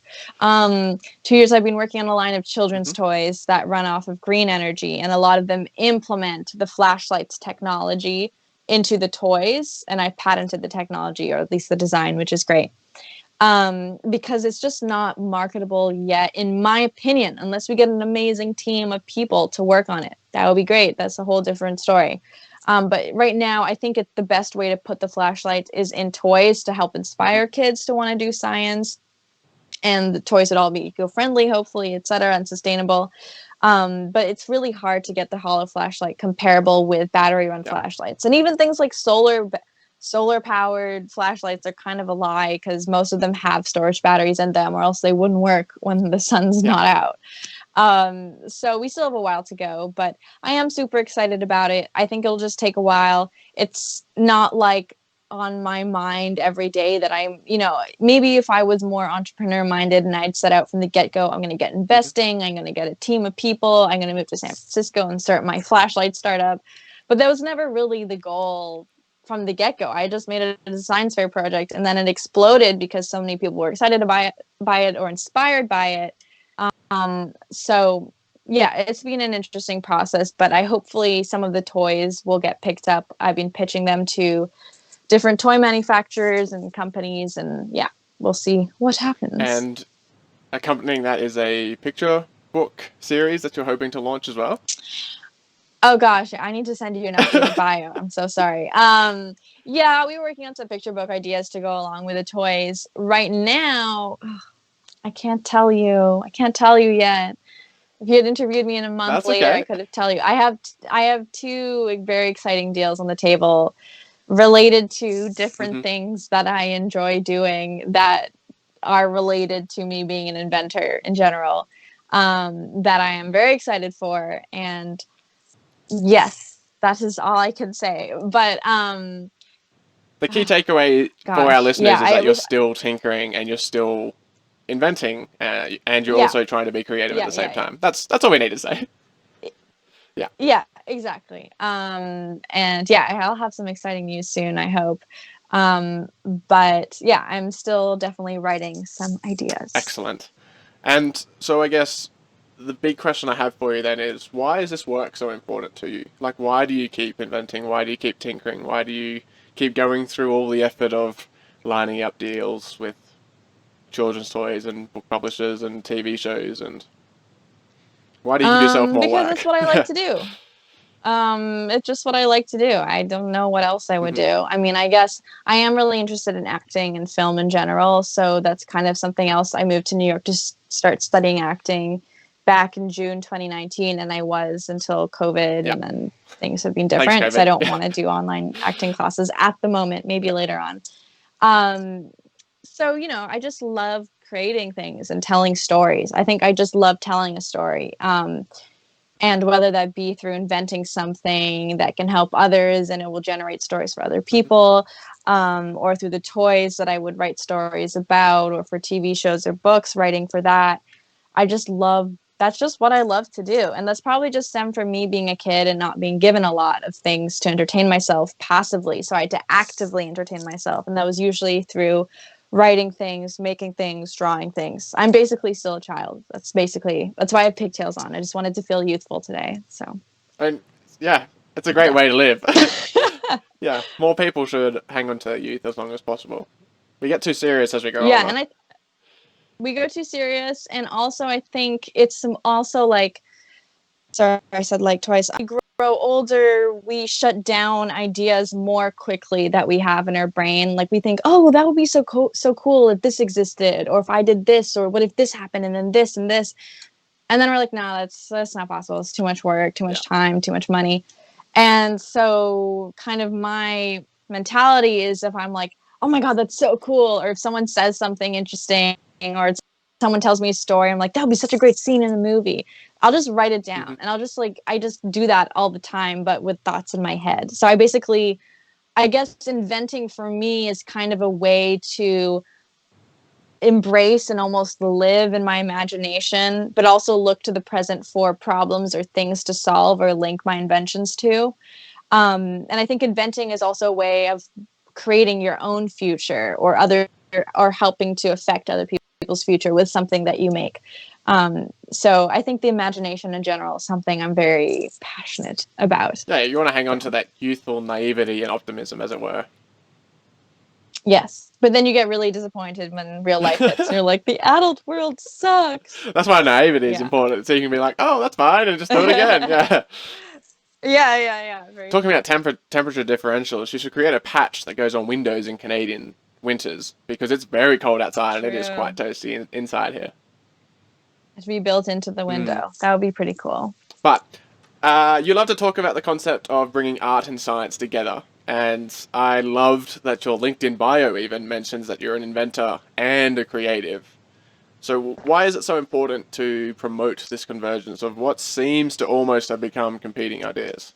Speaker 4: 2 years I've been working on a line of children's
Speaker 3: Mm-hmm.
Speaker 4: toys that run off of green energy, and a lot of them implement the flashlights technology into the toys, and I patented the technology, or at least the design, which is great. Because it's just not marketable yet, in my opinion, unless we get an amazing team of people to work on it. That would be great. That's a whole different story. But right now, I think the best way to put the flashlights is in toys to help inspire kids to want to do science. And the toys would all be eco-friendly, hopefully, et cetera, and sustainable. But it's really hard to get the hollow flashlight comparable with battery-run
Speaker 3: Yeah.
Speaker 4: flashlights. And even things like solar-powered flashlights are kind of a lie, because most of them have storage batteries in them, or else they wouldn't work when the sun's not out. So we still have a while to go, but I am super excited about it. I think it'll just take a while. It's not like on my mind every day that maybe if I was more entrepreneur minded and I'd set out from the get-go, I'm going to get investing, I'm going to get a team of people, I'm going to move to San Francisco and start my flashlight startup. But that was never really the goal from the get-go. I just made it a science fair project, and then it exploded because so many people were excited to buy it or inspired by it. So yeah, it's been an interesting process, but hopefully some of the toys will get picked up. I've been pitching them to different toy manufacturers and companies, and yeah, we'll see what happens.
Speaker 3: And accompanying that is a picture book series that you're hoping to launch as well?
Speaker 4: Oh gosh, I need to send you an updated bio. I'm so sorry. Yeah, we were working on some picture book ideas to go along with the toys. Right now, I can't tell you. I can't tell you yet. If you had interviewed me in a month
Speaker 3: That's
Speaker 4: later, I
Speaker 3: okay.
Speaker 4: could have tell you. I have two very exciting deals on the table related to different
Speaker 3: Mm-hmm.
Speaker 4: things that I enjoy doing that are related to me being an inventor in general, that I am very excited for. And yes, that is all I can say. But
Speaker 3: The key takeaway for our
Speaker 4: gosh,
Speaker 3: listeners
Speaker 4: yeah,
Speaker 3: is that you're still tinkering and you're still inventing, and you're
Speaker 4: yeah,
Speaker 3: also trying to be creative at
Speaker 4: yeah,
Speaker 3: the same
Speaker 4: yeah, yeah.
Speaker 3: time. That's all we need to say. Yeah.
Speaker 4: Yeah, exactly. And yeah, I'll have some exciting news soon, I hope. But yeah, I'm still definitely writing some ideas.
Speaker 3: Excellent. And so I guess the big question I have for you then is, why is this work so important to you? Like, why do you keep inventing? Why do you keep tinkering? Why do you keep going through all the effort of lining up deals with children's toys and book publishers and TV shows, and why do you give yourself more
Speaker 4: Because it's
Speaker 3: work?
Speaker 4: what I like to do. It's just what I like to do. I don't know what else I would
Speaker 3: Hmm.
Speaker 4: do. I mean, I guess I am really interested in acting and film in general, so that's kind of something else. I moved to New York to start studying acting back in June 2019, and I was until COVID,
Speaker 3: Yeah.
Speaker 4: and then things have been
Speaker 3: Thanks,
Speaker 4: different, so I
Speaker 3: COVID.
Speaker 4: don't want to do online acting classes at the moment, maybe
Speaker 3: Yeah.
Speaker 4: later on. Um, so, I just love creating things and telling stories. I think I just love telling a story. And whether that be through inventing something that can help others and it will generate stories for other people, or through the toys that I would write stories about, or for TV shows or books, writing for that. That's just what I love to do. And that's probably just stemmed from me being a kid and not being given a lot of things to entertain myself passively. So I had to actively entertain myself. And that was usually through writing things, making things, drawing things. I'm basically still a child. That's why I have pigtails on. I just wanted to feel youthful today. So,
Speaker 3: And yeah, it's a great way to live. Yeah, more people should hang on to their youth as long as possible. We get too serious as we grow
Speaker 4: yeah.
Speaker 3: older.
Speaker 4: And we go too serious. And also, I think it's also like, sorry, I said like twice. We grow older, we shut down ideas more quickly that we have in our brain. Like we think, oh, well, that would be so cool if this existed, or if I did this, or what if this happened, and then this and this, and then we're like, no, that's not possible. It's too much work, too much time, too much money. And so, kind of my mentality is if I'm like, oh my god, that's so cool, or if someone says something interesting, or someone tells me a story, I'm like, that would be such a great scene in a movie. I'll just write it down, and I just do that all the time, but with thoughts in my head. So I guess inventing for me is kind of a way to embrace and almost live in my imagination, but also look to the present for problems or things to solve or link my inventions to. And I think inventing is also a way of creating your own future or helping to affect other people's future with something that you make. So I think the imagination in general is something I'm very passionate about.
Speaker 3: Yeah, you want to hang on to that youthful naivety and optimism, as it were.
Speaker 4: Yes. But then you get really disappointed when real life hits. And you're like, the adult world sucks.
Speaker 3: That's why naivety is important. So you can be like, oh, that's fine, and just do it again. Yeah.
Speaker 4: Yeah.
Speaker 3: Talking about temperature differentials, you should create a patch that goes on windows in Canadian winters, because it's very cold outside and it is quite toasty inside here.
Speaker 4: To be built into the window. That would be pretty cool.
Speaker 3: But you love to talk about the concept of bringing art and science together. And I loved that your LinkedIn bio even mentions that you're an inventor and a creative. So why is it so important to promote this convergence of what seems to almost have become competing ideas?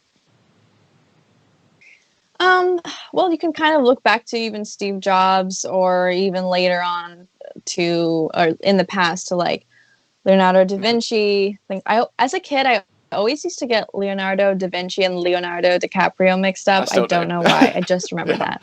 Speaker 4: Well, you can kind of look back to even Steve Jobs, or even later on or in the past to like Leonardo da Vinci. As a kid, I always used to get Leonardo da Vinci and Leonardo DiCaprio mixed up. I don't know why. I just remember that.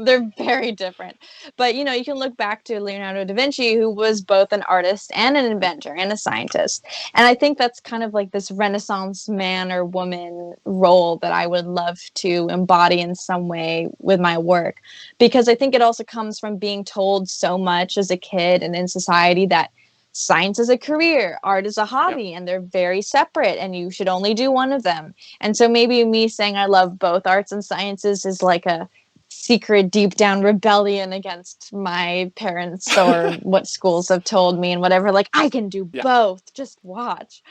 Speaker 4: They're very different. But, you can look back to Leonardo da Vinci, who was both an artist and an inventor and a scientist. And I think that's kind of like this Renaissance man or woman role that I would love to embody in some way with my work. Because I think it also comes from being told so much as a kid and in society that science is a career, art is a hobby, and they're very separate, and you should only do one of them. And so maybe me saying I love both arts and sciences is like a secret, deep down rebellion against my parents or what schools have told me and whatever. Like, I can do both. Just watch.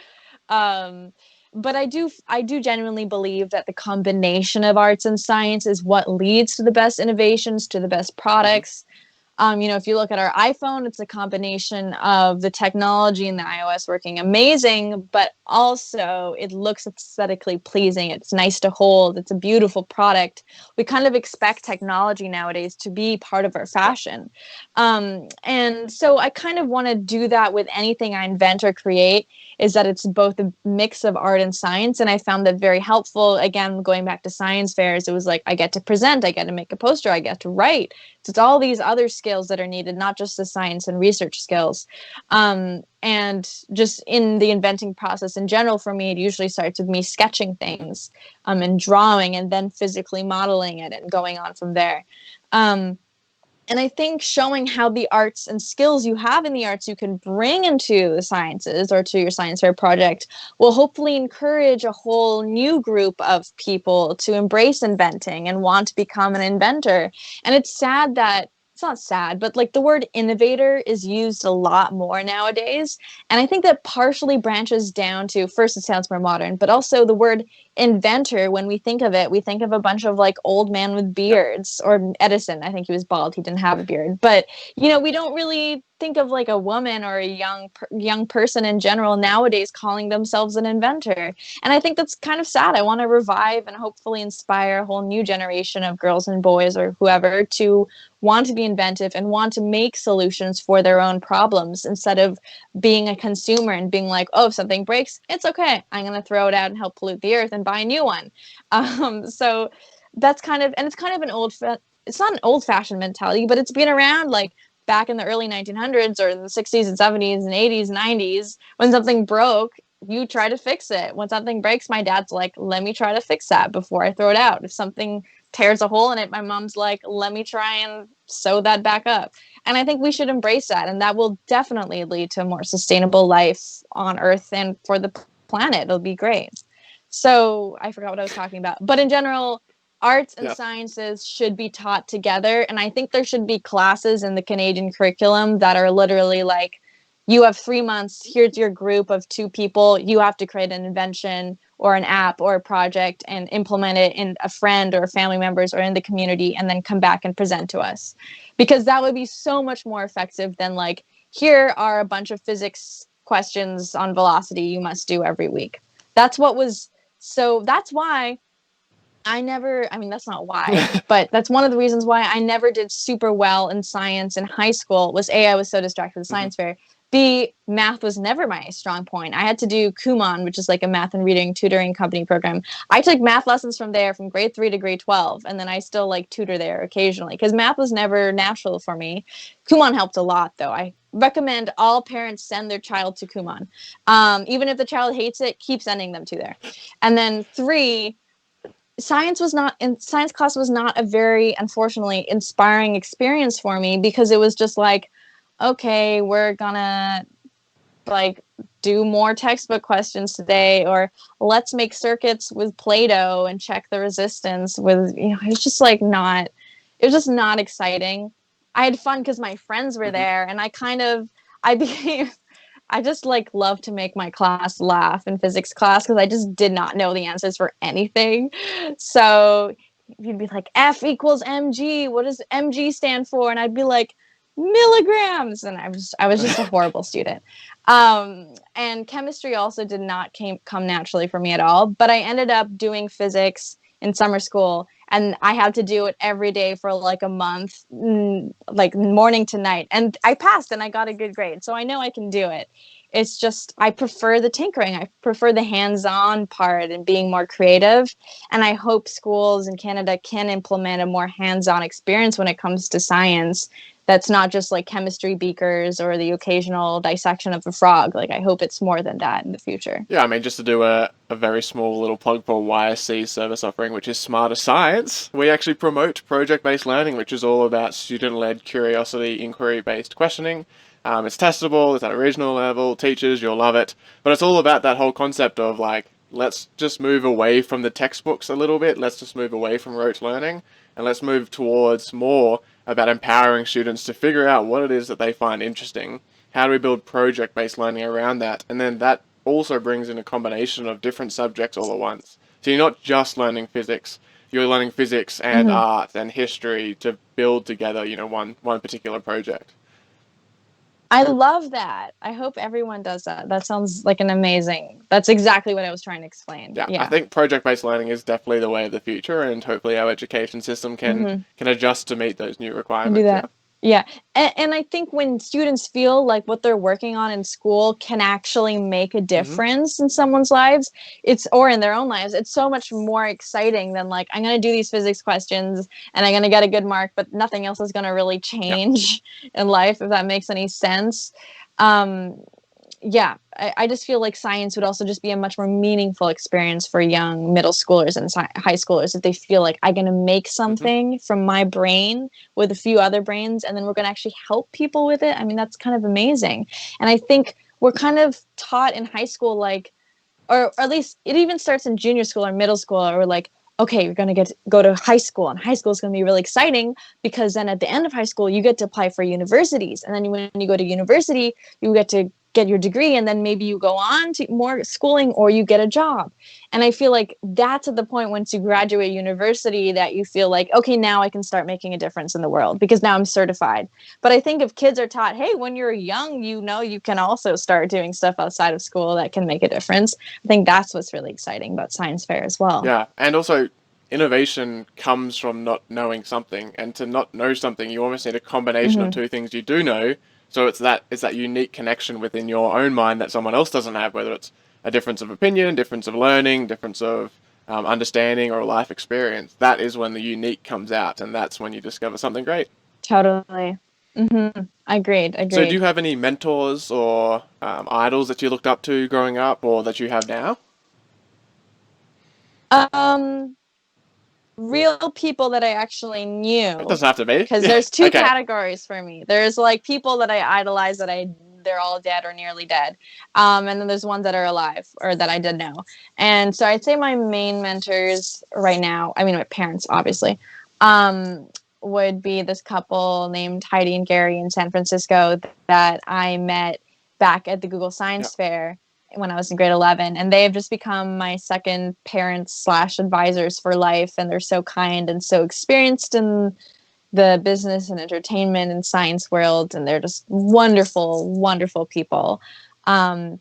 Speaker 4: But I do genuinely believe that the combination of arts and science is what leads to the best innovations, to the best products. If you look at our iPhone, it's a combination of the technology and the iOS working amazing, but also it looks aesthetically pleasing. It's nice to hold. It's a beautiful product. We kind of expect technology nowadays to be part of our fashion. And so I kind of want to do that with anything I invent or create, is that it's both a mix of art and science. And I found that very helpful. Again, going back to science fairs, it was like, I get to present, I get to make a poster, I get to write. So it's all these other skills that are needed, not just the science and research skills. And just in the inventing process in general, for me, it usually starts with me sketching things and drawing, and then physically modeling it and going on from there. And I think showing how the arts and skills you have in the arts you can bring into the sciences or to your science fair project will hopefully encourage a whole new group of people to embrace inventing and want to become an inventor. And it's not sad, but like the word innovator is used a lot more nowadays. And I think that partially branches down to, first, it sounds more modern, but also the word inventor, when we think of it, we think of a bunch of like old man with beards, or Edison. I think he was bald. He didn't have a beard. But, we don't really think of like a woman or a young person in general nowadays calling themselves an inventor. And I think that's kind of sad. I want to revive and hopefully inspire a whole new generation of girls and boys or whoever to want to be inventive and want to make solutions for their own problems, instead of being a consumer and being like, oh, if something breaks, it's okay, I'm going to throw it out and help pollute the earth and buy a new one. So that's kind of, and it's kind of it's not an old-fashioned mentality, but it's been around like back in the early 1900s or in the 60s and 70s and 80s, 90s. When something broke, you try to fix it. When something breaks, my dad's like, let me try to fix that before I throw it out. If something tears a hole in it, my mom's like, let me try and sew that back up. And I think we should embrace that. And that will definitely lead to a more sustainable life on Earth and for the planet. It'll be great. So I forgot what I was talking about. But in general, arts and sciences should be taught together. And I think there should be classes in the Canadian curriculum that are literally like, you have 3 months, here's your group of 2 people, you have to create an invention or an app or a project and implement it in a friend or family members or in the community, and then come back and present to us. Because that would be so much more effective than like, here are a bunch of physics questions on velocity you must do every week. That's why that's not why, but that's one of the reasons why I never did super well in science in high school. Was A, I was so distracted with the science fair. B, math was never my strong point. I had to do Kumon, which is like a math and reading tutoring company program. I took math lessons from there from grade 3 to grade 12, and then I still like tutor there occasionally because math was never natural for me. Kumon helped a lot, though. I recommend all parents send their child to Kumon. Even if the child hates it, keep sending them to there. And then 3, science class was not a very, unfortunately, inspiring experience for me, because it was just like, okay, we're gonna like do more textbook questions today, or let's make circuits with Play-Doh and check the resistance with, it's just like it was just not exciting. I had fun because my friends were there, and I just like love to make my class laugh in physics class, because I just did not know the answers for anything. So you'd be like, F equals mg. What does mg stand for? And I'd be like, milligrams. And I was just a horrible student. And chemistry also did not come naturally for me at all. But I ended up doing physics in summer school, and I had to do it every day for like a month, like morning to night. And I passed, and I got a good grade. So I know I can do it. It's just, I prefer the tinkering. I prefer the hands-on part and being more creative. And I hope schools in Canada can implement a more hands-on experience when it comes to science. That's not just like chemistry beakers or the occasional dissection of a frog. Like, I hope it's more than that in the future.
Speaker 3: Yeah, I mean, just to do a very small little plug for YSC service offering, which is Smarter Science, we actually promote project-based learning, which is all about student-led curiosity, inquiry-based questioning. It's testable, it's at a regional level, teachers, you'll love it. But it's all about that whole concept of like, let's just move away from the textbooks a little bit, let's just move away from rote learning, and let's move towards more about empowering students to figure out what it is that they find interesting. How do we build project-based learning around that? And then that also brings in a combination of different subjects all at once. So you're not just learning physics, you're learning physics and art and history to build together, one particular project.
Speaker 4: I love that. I hope everyone does that. That sounds like that's exactly what I was trying to explain.
Speaker 3: Yeah. I think project-based learning is definitely the way of the future, and hopefully our education system can adjust to meet those new requirements.
Speaker 4: Do that. Yeah. And I think when students feel like what they're working on in school can actually make a difference in someone's lives, or in their own lives, it's so much more exciting than like, I'm going to do these physics questions and I'm going to get a good mark, but nothing else is going to really change in life, if that makes any sense. I just feel like science would also just be a much more meaningful experience for young middle schoolers and high schoolers, if they feel like, I'm going to make something from my brain with a few other brains, and then we're going to actually help people with it. I mean, that's kind of amazing. And I think we're kind of taught in high school, like, or at least it even starts in junior school or middle school, or like, okay, you're going to go to high school, and high school is going to be really exciting, because then at the end of high school, you get to apply for universities. And then when you go to university, you get to get your degree, and then maybe you go on to more schooling or you get a job. And I feel like that's at the point once you graduate university that you feel like, okay, now I can start making a difference in the world because now I'm certified. But I think if kids are taught, hey, when you're young, you can also start doing stuff outside of school that can make a difference. I think that's what's really exciting about science fair as well.
Speaker 3: Yeah, and also innovation comes from not knowing something, and to not know something, you almost need a combination of two things you do know. So it's that unique connection within your own mind that someone else doesn't have, whether it's a difference of opinion, difference of learning, difference of understanding, or life experience. That is when the unique comes out, and that's when you discover something great.
Speaker 4: Totally. Agreed.
Speaker 3: So, do you have any mentors or idols that you looked up to growing up, or that you have now?
Speaker 4: Um, Real people that I actually
Speaker 3: It
Speaker 4: knew,
Speaker 3: doesn't have to be.
Speaker 4: because
Speaker 3: Yeah.
Speaker 4: there's two
Speaker 3: Okay.
Speaker 4: categories for me. There's like people that I idolize they're all dead or nearly dead, and then there's ones that are alive or that I did know. And so I'd say my main mentors right now, I mean my parents obviously, would be this couple named Heidi and Gary in San Francisco that I met back at the Google
Speaker 3: Yeah.
Speaker 4: Science Fair when I was in grade 11, and they have just become my second parents / advisors for life. And they're so kind and so experienced in the business and entertainment and science world. And they're just wonderful, wonderful people. And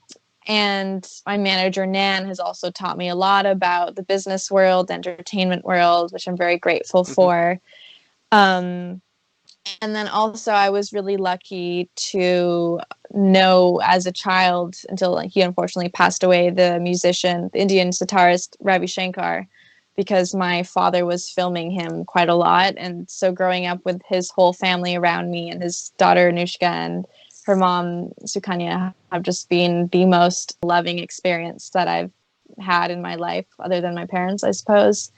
Speaker 4: my manager, Nan, has also taught me a lot about the business world, entertainment world, which I'm very grateful for. Um, and then also I was really lucky to know as a child, until he unfortunately passed away, the musician, the Indian sitarist Ravi Shankar, because my father was filming him quite a lot. And so growing up with his whole family around me, and his daughter Anushka and her mom Sukanya, have just been the most loving experience that I've had in my life, other than my parents, I suppose.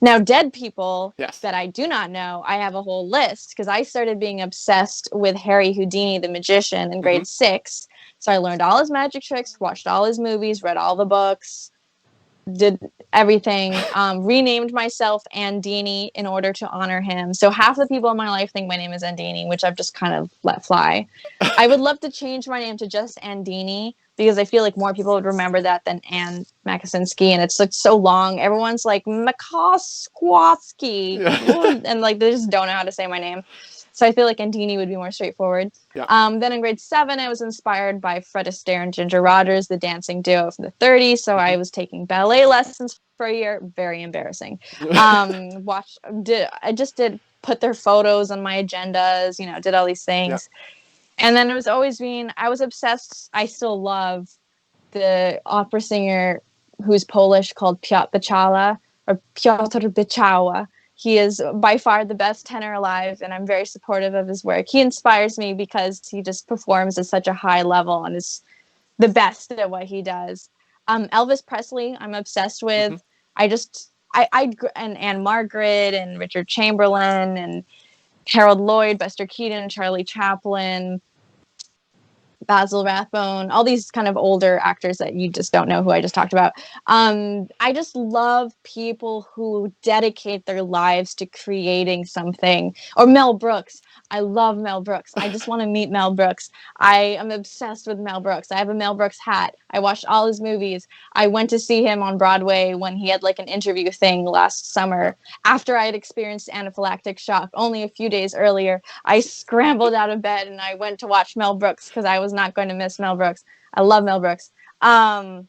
Speaker 4: Now, dead people
Speaker 3: Yes.
Speaker 4: that I do not know, I have a whole list, because I started being obsessed with Harry Houdini, the magician, in grade 6. So I learned all his magic tricks, watched all his movies, read all the books, did everything, renamed myself Andini in order to honor him. So half the people in my life think my name is Andini, which I've just kind of let fly. I would love to change my name to just Andini, because I feel like more people would remember that than Ann Makosinski, and it's like so long. Everyone's like Makosinski,
Speaker 3: Yeah.
Speaker 4: and like they just don't know how to say my name. So I feel like Andini would be more straightforward.
Speaker 3: Yeah.
Speaker 4: Then in grade 7, I was inspired by Fred Astaire and Ginger Rogers, the dancing duo from the 30s. So I was taking ballet lessons for a year. Very embarrassing. I just did put their photos on my agendas, did all these things. And then it was always I was obsessed. I still love the opera singer who's Polish, called Piotr Bichala, or Piotr Bichala. He is by far the best tenor alive, and I'm very supportive of his work. He inspires me because he just performs at such a high level and is the best at what he does. Elvis Presley, I'm obsessed with. And Anne Margaret and Richard Chamberlain and Harold Lloyd, Buster Keaton, Charlie Chaplin, Basil Rathbone, all these kind of older actors that you just don't know who I just talked about. I just love people who dedicate their lives to creating something. Or Mel Brooks. I love Mel Brooks. I just want to meet Mel Brooks. I am obsessed with Mel Brooks. I have a Mel Brooks hat. I watched all his movies. I went to see him on Broadway when he had like an interview thing last summer, after I had experienced anaphylactic shock only a few days earlier. I scrambled out of bed and I went to watch Mel Brooks because I was not going to miss Mel Brooks. I love Mel Brooks. I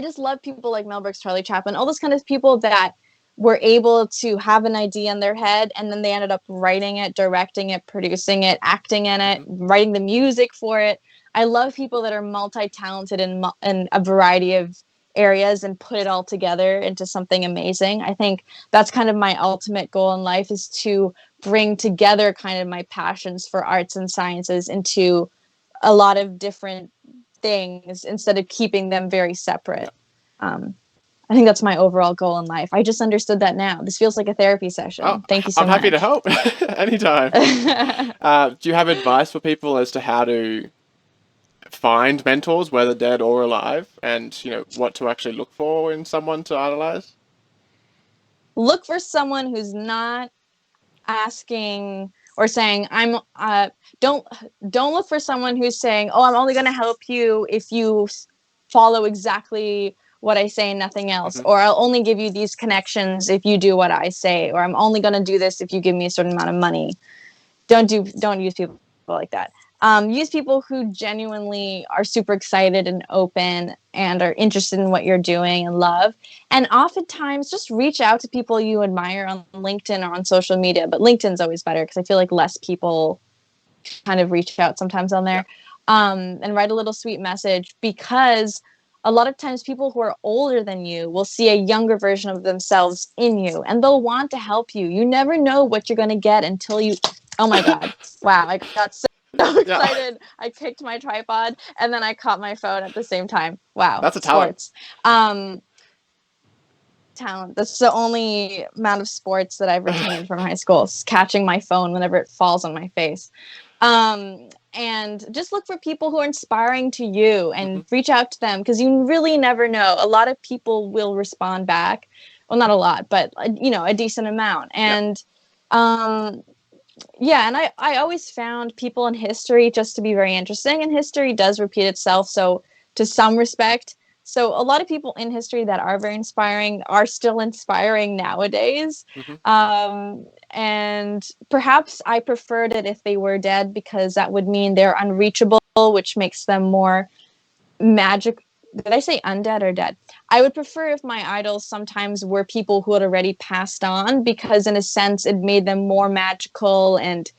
Speaker 4: just love people like Mel Brooks, Charlie Chaplin, all those kind of people that were able to have an idea in their head, and then they ended up writing it, directing it, producing it, acting in it, writing the music for it. I love people that are multi-talented in a variety of areas and put it all together into something amazing. I think that's kind of my ultimate goal in life, is to bring together kind of my passions for arts and sciences into a lot of different things instead of keeping them very separate. I think that's my overall goal in life. I just understood that now. This feels like a therapy session.
Speaker 3: Oh,
Speaker 4: Thank you so
Speaker 3: I'm
Speaker 4: much.
Speaker 3: happy to help anytime. Do you have advice for people as to how to find mentors, whether dead or alive, and what to actually look for in someone to idolize?
Speaker 4: Look for someone who's not asking or saying don't look for someone who's saying, oh, I'm only going to help you if you follow exactly what I say and nothing else, or I'll only give you these connections if you do what I say, or I'm only going to do this if you give me a certain amount of money. Don't use people like that. Use people who genuinely are super excited and open and are interested in what you're doing and love. And oftentimes just reach out to people you admire on LinkedIn or on social media. But LinkedIn's always better because I feel like less people kind of reach out sometimes on there. And write a little sweet message, because a lot of times people who are older than you will see a younger version of themselves in you, and they'll want to help you. You never know what you're going to get until you... Oh my God. Wow. I got so excited. I kicked my tripod and then I caught my phone at the same time. Wow.
Speaker 3: That's a talent.
Speaker 4: Sports. Talent. That's the only amount of sports that I've retained from high school, is catching my phone whenever it falls on my face. And just look for people who are inspiring to you and reach out to them, because you really never know. A lot of people will respond back. Well, not a lot, but a decent amount. And and I always found people in history just to be very interesting, and history does repeat itself, so to some respect. So a lot of people in history that are very inspiring are still inspiring nowadays. And perhaps I preferred it if they were dead, because that would mean they're unreachable, which makes them more magic. Did I say undead or dead? I would prefer if my idols sometimes were people who had already passed on, because in a sense it made them more magical and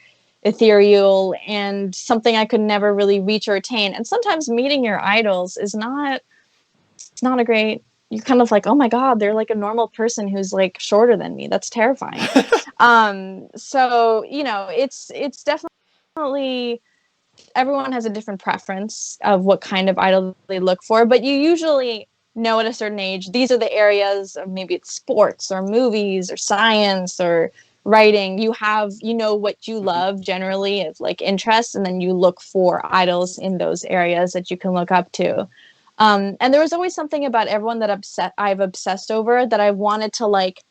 Speaker 4: ethereal and something I could never really reach or attain. And sometimes meeting your idols is not... it's not a great... you're kind of like, oh my God, they're like a normal person who's like shorter than me. That's terrifying. So, it's definitely... everyone has a different preference of what kind of idol they look for, but you usually know at a certain age, these are the areas of... maybe it's sports or movies or science or writing. You know what you love generally of like interests, and then you look for idols in those areas that you can look up to. And there was always something about everyone that I've obsessed over, that I wanted to like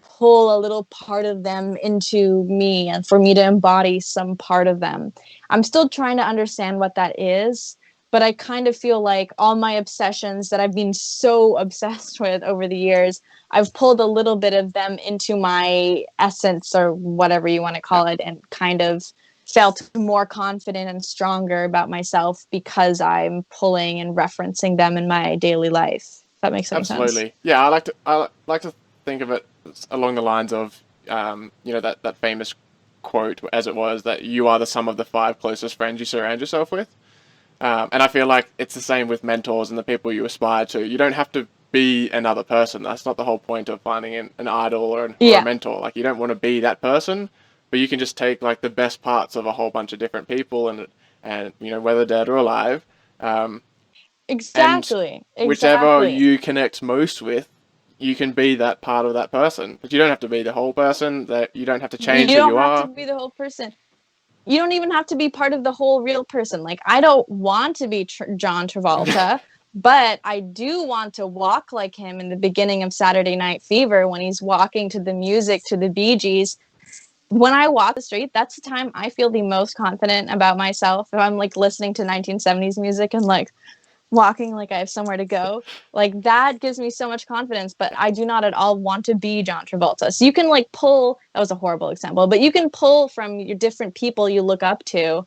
Speaker 4: pull a little part of them into me, and for me to embody some part of them. I'm still trying to understand what that is, but I kind of feel like all my obsessions that I've been so obsessed with over the years, I've pulled a little bit of them into my essence, or whatever you want to call it, and kind of felt more confident and stronger about myself because I'm pulling and referencing them in my daily life. If that makes any sense.
Speaker 3: Absolutely. Yeah, I like to think of it along the lines of that famous quote, as it was, that you are the sum of the 5 closest friends you surround yourself with. And I feel like it's the same with mentors and the people you aspire to. You don't have to be another person. That's not the whole point of finding an idol or a mentor. Like, you don't want to be that person, but you can just take like the best parts of a whole bunch of different people, and whether dead or alive.
Speaker 4: Exactly.
Speaker 3: And whichever you connect most with, you can be that part of that person. But you don't have to be the whole person. That you don't have to change who you are.
Speaker 4: You don't have to be the whole person. You don't even have to be part of the whole real person. Like, I don't want to be John Travolta, but I do want to walk like him in the beginning of Saturday Night Fever, when he's walking to the music to the Bee Gees. When I walk the street, that's the time I feel the most confident about myself. If I'm like listening to 1970s music and like walking like I have somewhere to go, like that gives me so much confidence. But I do not at all want to be John Travolta. So you can like pull... that was a horrible example, but you can pull from your different people you look up to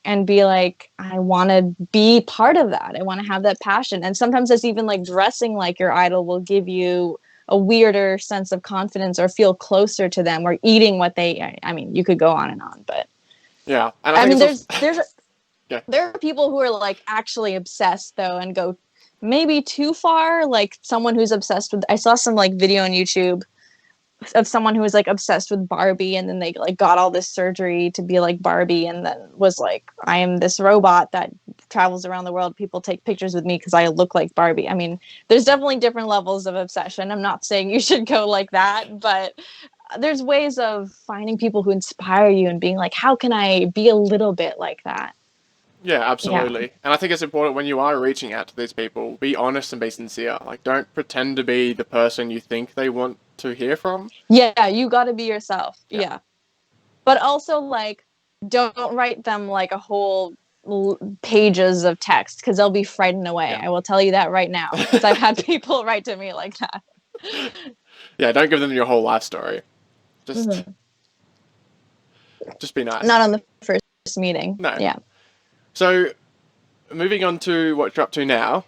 Speaker 4: and be like, I want to be part of that. I want to have that passion. And sometimes it's even like dressing like your idol will give you a weirder sense of confidence, or feel closer to them, or eating what they... I mean, you could go on and on, but
Speaker 3: yeah. And
Speaker 4: I mean,
Speaker 3: yeah.
Speaker 4: there are people who are like actually obsessed though, and go maybe too far. Like someone who's obsessed with... I saw some like video on YouTube of someone who was like obsessed with Barbie, and then they like got all this surgery to be like Barbie, and then was like, I am this robot that travels around the world. People take pictures with me because I look like Barbie. I mean, there's definitely different levels of obsession. I'm not saying you should go like that, but there's ways of finding people who inspire you and being like, how can I be a little bit like that?
Speaker 3: Yeah, absolutely. Yeah. And I think it's important when you are reaching out to these people, be honest and be sincere. Like, don't pretend to be the person you think they want to hear from.
Speaker 4: Yeah, you got to be yourself. Yeah. but also like don't write them like a whole pages of text because they'll be frightened away.
Speaker 3: Yeah.
Speaker 4: I will tell you that right now because I've had people write to me like that.
Speaker 3: Yeah, don't give them your whole life story. Just
Speaker 4: Mhm.
Speaker 3: just be nice.
Speaker 4: Not on the first meeting.
Speaker 3: No.
Speaker 4: Yeah.
Speaker 3: So, moving on to what you're up to now,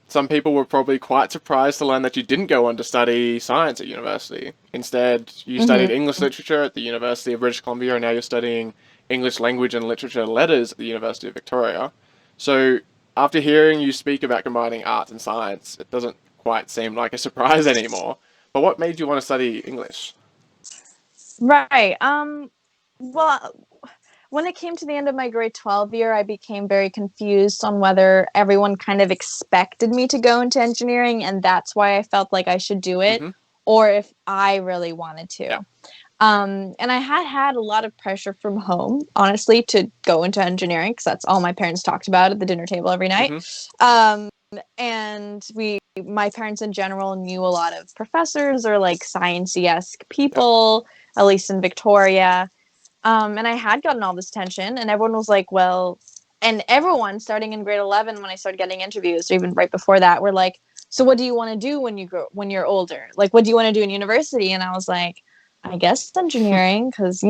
Speaker 3: some people were probably quite surprised to learn that you didn't go on to study science at university. Instead, you studied
Speaker 4: Hmm.
Speaker 3: English literature at the University of British Columbia, and now you're studying English language and literature letters at the University of Victoria. So, after hearing you speak about combining art and science, it doesn't quite seem like a surprise anymore. But what made you want to study English?
Speaker 4: Right. Well, when it came to the end of my grade 12 year, I became very confused on whether everyone kind of expected me to go into engineering and that's why I felt like I should do it,
Speaker 3: Mm-hmm.
Speaker 4: or if I really wanted
Speaker 3: Yeah.
Speaker 4: to. And I had a lot of pressure from home, honestly, to go into engineering because that's all my parents talked about at the dinner table every night.
Speaker 3: Mm-hmm.
Speaker 4: Um, and my parents in general knew a lot of professors or like sciencey-esque
Speaker 3: Yeah.
Speaker 4: people, at least in Victoria. And I had gotten all this attention, and everyone was like, well, and everyone starting in grade 11 when I started getting interviews, or even right before that, were like, so what do you want to do when you're older? Like, what do you want to do in university? And I was like, I guess engineering, because,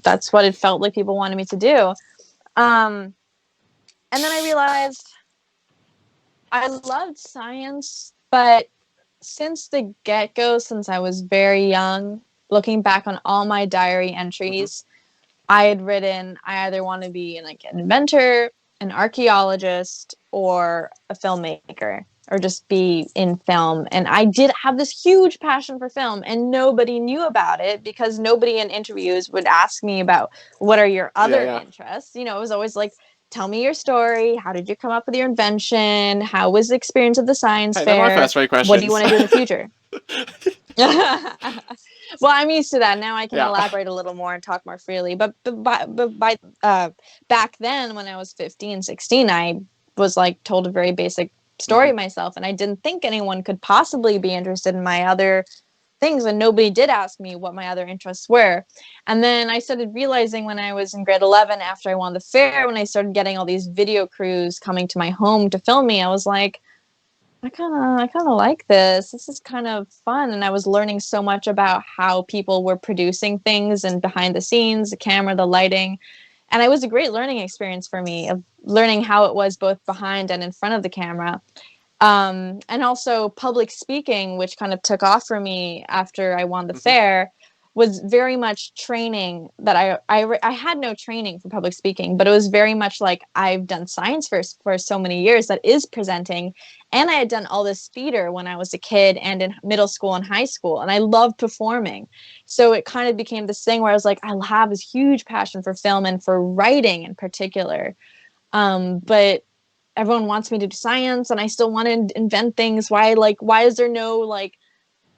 Speaker 4: that's what it felt like people wanted me to do. Um, and then I realized I loved science, but since the get-go, since I was very young, looking back on all my diary
Speaker 3: Mm-hmm.
Speaker 4: entries, I had written I either want to be like an inventor, an archaeologist, or a filmmaker, or just be in film. And I did have this huge passion for film, and nobody knew about it because nobody in interviews would ask me about what are your
Speaker 3: Yeah,
Speaker 4: other
Speaker 3: yeah.
Speaker 4: interests. It was always like, tell me your story. How did you come up with your invention? How was the experience of the science
Speaker 3: Hey, they're my
Speaker 4: fair?
Speaker 3: first three
Speaker 4: What do you
Speaker 3: questions.
Speaker 4: want to do in the future? Well, I'm used to that now. I can
Speaker 3: Yeah.
Speaker 4: elaborate a little more and talk more freely. But back then, when I was 15, 16, I was like told a very basic story
Speaker 3: Mm-hmm.
Speaker 4: of myself, and I didn't think anyone could possibly be interested in my other things, and nobody did ask me what my other interests were. And then I started realizing when I was in grade 11, after I won the fair, when I started getting all these video crews coming to my home to film me, I was like, I kind of like this. This is kind of fun. And I was learning so much about how people were producing things and behind the scenes, the camera, the lighting. And it was a great learning experience for me of learning how it was both behind and in front of the camera. And also public speaking, which kind of took off for me after I won the
Speaker 3: Mm-hmm.
Speaker 4: fair, was very much training that I had no training for public speaking, but it was very much like I've done science for so many years that is presenting, and I had done all this theater when I was a kid and in middle school and high school, and I loved performing. So it kind of became this thing where I was like, I have this huge passion for film and for writing in particular. But everyone wants me to do science and I still want to invent things. Why is there no like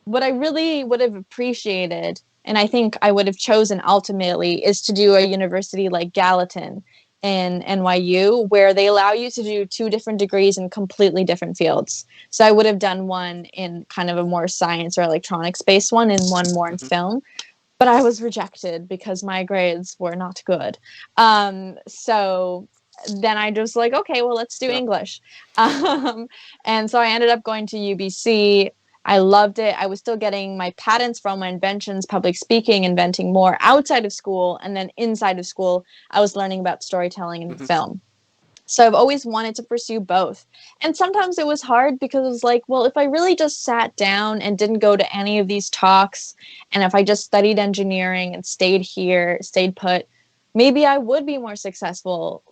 Speaker 4: what I really would have appreciated and I think I would have chosen ultimately is to do a university like Gallatin in NYU where they allow you to do two different degrees in completely different fields. So I would have done one in kind of a more science or electronics based one and one more in
Speaker 3: Mm-hmm.
Speaker 4: film. But I was rejected because my grades were not good. So then I just like, okay, well, let's do
Speaker 3: Yeah.
Speaker 4: English. And so I ended up going to UBC. I loved it. I was still getting my patents for all my inventions, public speaking, inventing more outside of school. And then inside of school, I was learning about storytelling and
Speaker 3: Mm-hmm.
Speaker 4: film. So I've always wanted to pursue both. And sometimes it was hard because it was like, well, if I really just sat down and didn't go to any of these talks, and if I just studied engineering and stayed here, stayed put, maybe I would be more successful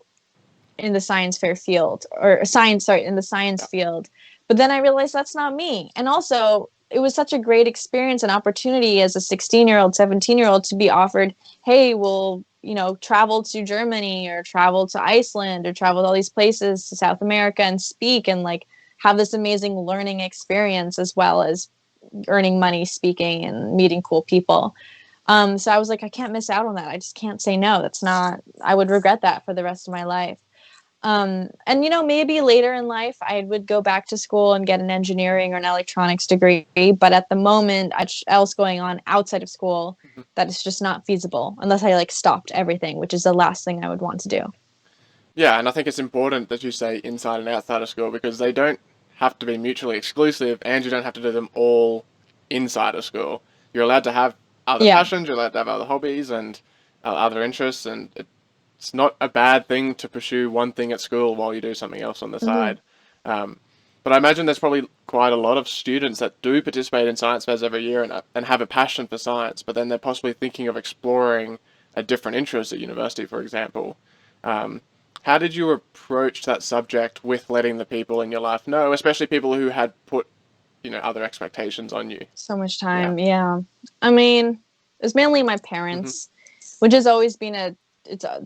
Speaker 4: in the science fair field or science, sorry, in the science
Speaker 3: Yeah.
Speaker 4: field. But then I realized that's not me. And also, it was such a great experience and opportunity as a 16-year-old, 17-year-old to be offered, hey, well, travel to Germany or travel to Iceland or travel to all these places to South America and speak and like have this amazing learning experience as well as earning money speaking and meeting cool people. So I was like, I can't miss out on that. I just can't say no. I would regret that for the rest of my life. And maybe later in life I would go back to school and get an engineering or an electronics degree. But at the moment, else going on outside of school, that is just not feasible unless I like stopped everything, which is the last thing I would want to do.
Speaker 3: Yeah, and I think it's important that you say inside and outside of school because they don't have to be mutually exclusive, and you don't have to do them all inside of school. You're allowed to have other
Speaker 4: Yeah.
Speaker 3: passions, you're allowed to have other hobbies and other interests, and it's not a bad thing to pursue one thing at school while you do something else on the
Speaker 4: Hmm.
Speaker 3: side. But I imagine there's probably quite a lot of students that do participate in science fairs every year and have a passion for science, but then they're possibly thinking of exploring a different interest at university, for example. Um, how did you approach that subject with letting the people in your life know, especially people who had put, other expectations on you?
Speaker 4: So much
Speaker 3: Yeah.
Speaker 4: time. Yeah. I mean, it was mainly my
Speaker 3: Hmm.
Speaker 4: parents, which has always been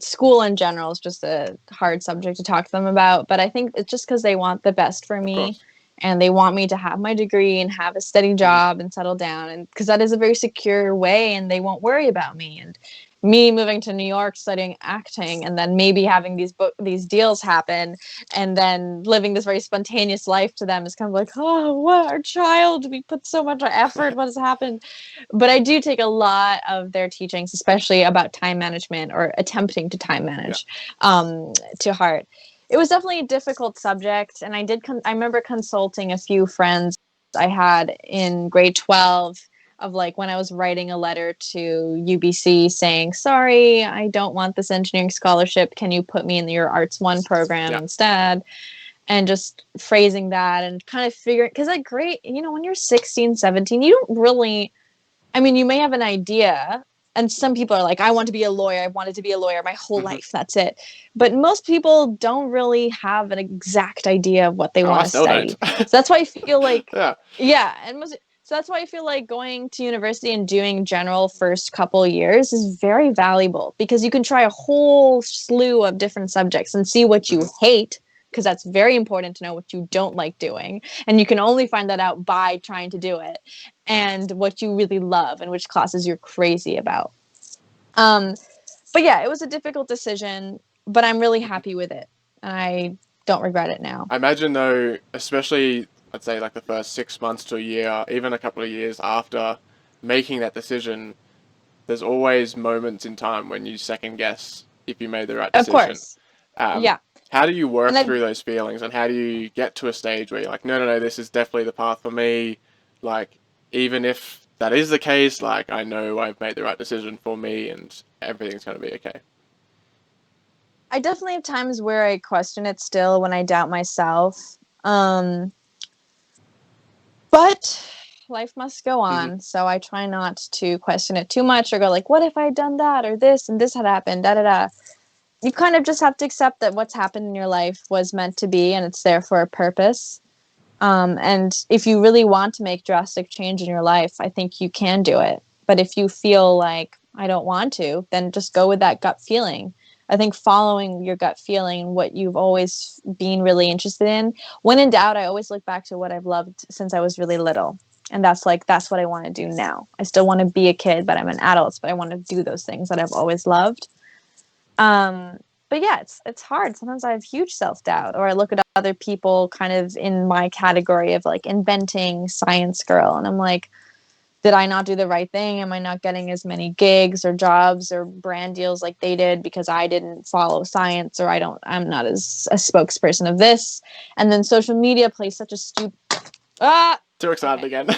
Speaker 4: school in general is just a hard subject to talk to them about. But I think it's just because they want the best for
Speaker 3: Of
Speaker 4: me,
Speaker 3: course.
Speaker 4: and they want me to have my degree and have a steady
Speaker 3: Hmm.
Speaker 4: job and settle down. And because that is a very secure way and they won't worry about me. And me moving to New York studying acting and then maybe having these deals happen and then living this very spontaneous life to them is kind of like, oh, what, our child, we put so much effort, what has happened? But I do take a lot of their teachings, especially about time management or attempting to time
Speaker 3: Yeah.
Speaker 4: manage, to heart. It was definitely a difficult subject, and I remember consulting a few friends I had in grade 12 of like when I was writing a letter to UBC saying, sorry, I don't want this engineering scholarship. Can you put me in your Arts One program
Speaker 3: Yeah.
Speaker 4: instead? And just phrasing that and kind of figuring, because like great, when you're 16, 17, you don't really, I mean, you may have an idea, and some people are like, I want to be a lawyer. I wanted to be a lawyer my whole
Speaker 3: Hmm.
Speaker 4: life. That's it. But most people don't really have an exact idea of what they
Speaker 3: Oh, I
Speaker 4: want to
Speaker 3: still don't.
Speaker 4: study. So that's why I feel like,
Speaker 3: Yeah.
Speaker 4: yeah, so that's why I feel like going to university and doing general first couple years is very valuable because you can try a whole slew of different subjects and see what you
Speaker 3: Hmm.
Speaker 4: hate, because that's very important to know what you don't like doing. And you can only find that out by trying to do it, and what you really love and which classes you're crazy about. Um, but yeah, it was a difficult decision, but I'm really
Speaker 3: Hmm.
Speaker 4: happy with it. I don't regret it now.
Speaker 3: I imagine though, especially I'd say like the first 6 months to a year, even a couple of years after making that decision, there's always moments in time when you second guess if you made the right
Speaker 4: Of
Speaker 3: decision.
Speaker 4: course.
Speaker 3: Um,
Speaker 4: Yeah.
Speaker 3: how do you
Speaker 4: And
Speaker 3: work
Speaker 4: I
Speaker 3: through those feelings, and how do you get to a stage where you're like, no, no, no, this is definitely the path for me? Like, even if that is the case, like, I know I've made the right decision for me, and everything's going to be okay.
Speaker 4: I definitely have times where I question it still when I doubt myself. Um, but life must go
Speaker 3: Hmm.
Speaker 4: on, so I try not to question it too much or go like, what if I had done that or this and this had happened, da da da. You kind of just have to accept that what's happened in your life was meant to be and it's there for a purpose. And if you really want to make drastic change in your life, I think you can do it. But if you feel like I don't want to, then just go with that gut feeling. I think following your gut feeling, what you've always been really interested in. When in doubt, I always look back to what I've loved since I was really little. And that's what I want to do now. I still want to be a kid, but I'm an adult, but I want to do those things that I've always loved. Um, but yeah, it's hard. Sometimes I have huge self-doubt, or I look at other people kind of in my category of like inventing science girl, and I'm like, did I not do the right thing? Am I not getting as many gigs or jobs or brand deals like they did because I didn't follow science, or I'm not as a spokesperson of this? And then social media plays such a stupid
Speaker 3: Too excited
Speaker 4: okay.
Speaker 3: again.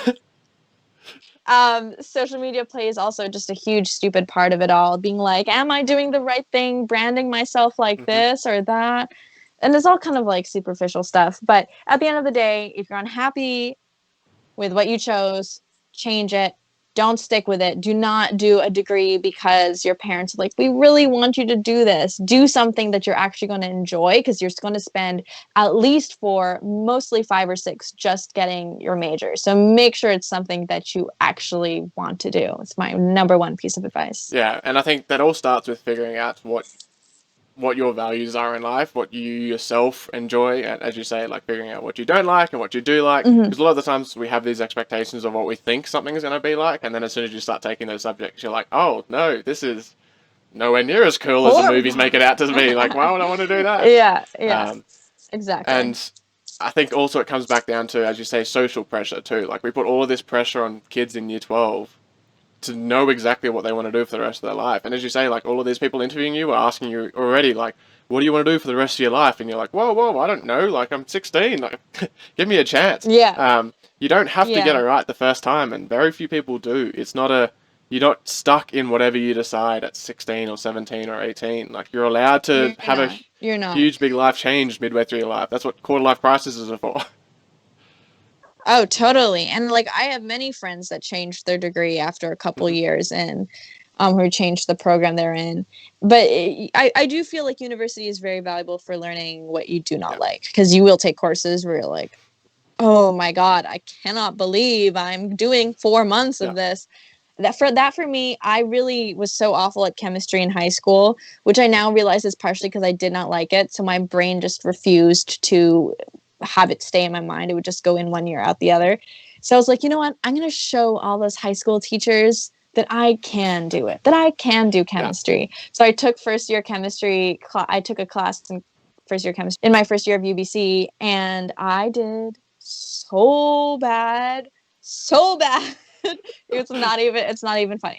Speaker 4: Social media plays also just a huge stupid part of it all, being like, am I doing the right thing, branding myself like
Speaker 3: Hmm.
Speaker 4: this or that? And it's all kind of like superficial stuff, but at the end of the day, if you're unhappy with what you chose, change it. Don't stick with it. Do not do a degree because your parents are like, we really want you to do this. Do something that you're actually going to enjoy, because you're going to spend at least for mostly 5 or 6 just getting your major. So make sure it's something that you actually want to do. It's my number one piece of advice.
Speaker 3: Yeah, and I think that all starts with figuring out what your values are in life, what you yourself enjoy, and as you say, like figuring out what you don't like and what you do like.
Speaker 4: Mm-hmm.
Speaker 3: Because a lot of the times we have these expectations of what we think something is going to be like, and then as soon as you start taking those subjects, you're like, oh no, this is nowhere near as cool as the movies make it out to be. Like, why would I want to do that?
Speaker 4: Yeah, exactly.
Speaker 3: And I think also it comes back down to, as you say, social pressure too. Like, we put all of this pressure on kids in year 12 to know exactly what they want to do for the rest of their life. And as you say, like, all of these people interviewing you are asking you already, like, what do you want to do for the rest of your life? And you're like, whoa, I don't know. Like, I'm 16. Like, give me a chance.
Speaker 4: Yeah.
Speaker 3: You don't have to get
Speaker 4: Yeah.
Speaker 3: it right the first time, and very few people do. It's not a, you're not stuck in whatever you decide at 16 or 17 or 18. Like, you're allowed to have a
Speaker 4: You're not.
Speaker 3: huge, big life change midway through your life. That's what quarter life crises are for.
Speaker 4: Oh, totally. And like I have many friends that changed their degree after a couple years and who changed the program they're in. But I do feel like university is very valuable for learning what you do not like, because you will take courses where you're like, oh my God, I cannot believe I'm doing 4 months of this. That for me, I really was so awful at chemistry in high school, which I now realize is partially because I did not like it. So my brain just refused to have it stay in my mind. It would just go in one year out the other. So I was like, you know what? I'm going to show all those high school teachers that I can do it, that I can do chemistry. So I took first year chemistry. I took a class in first year chemistry in my first year of UBC, and I did so bad, so bad. It's not even funny.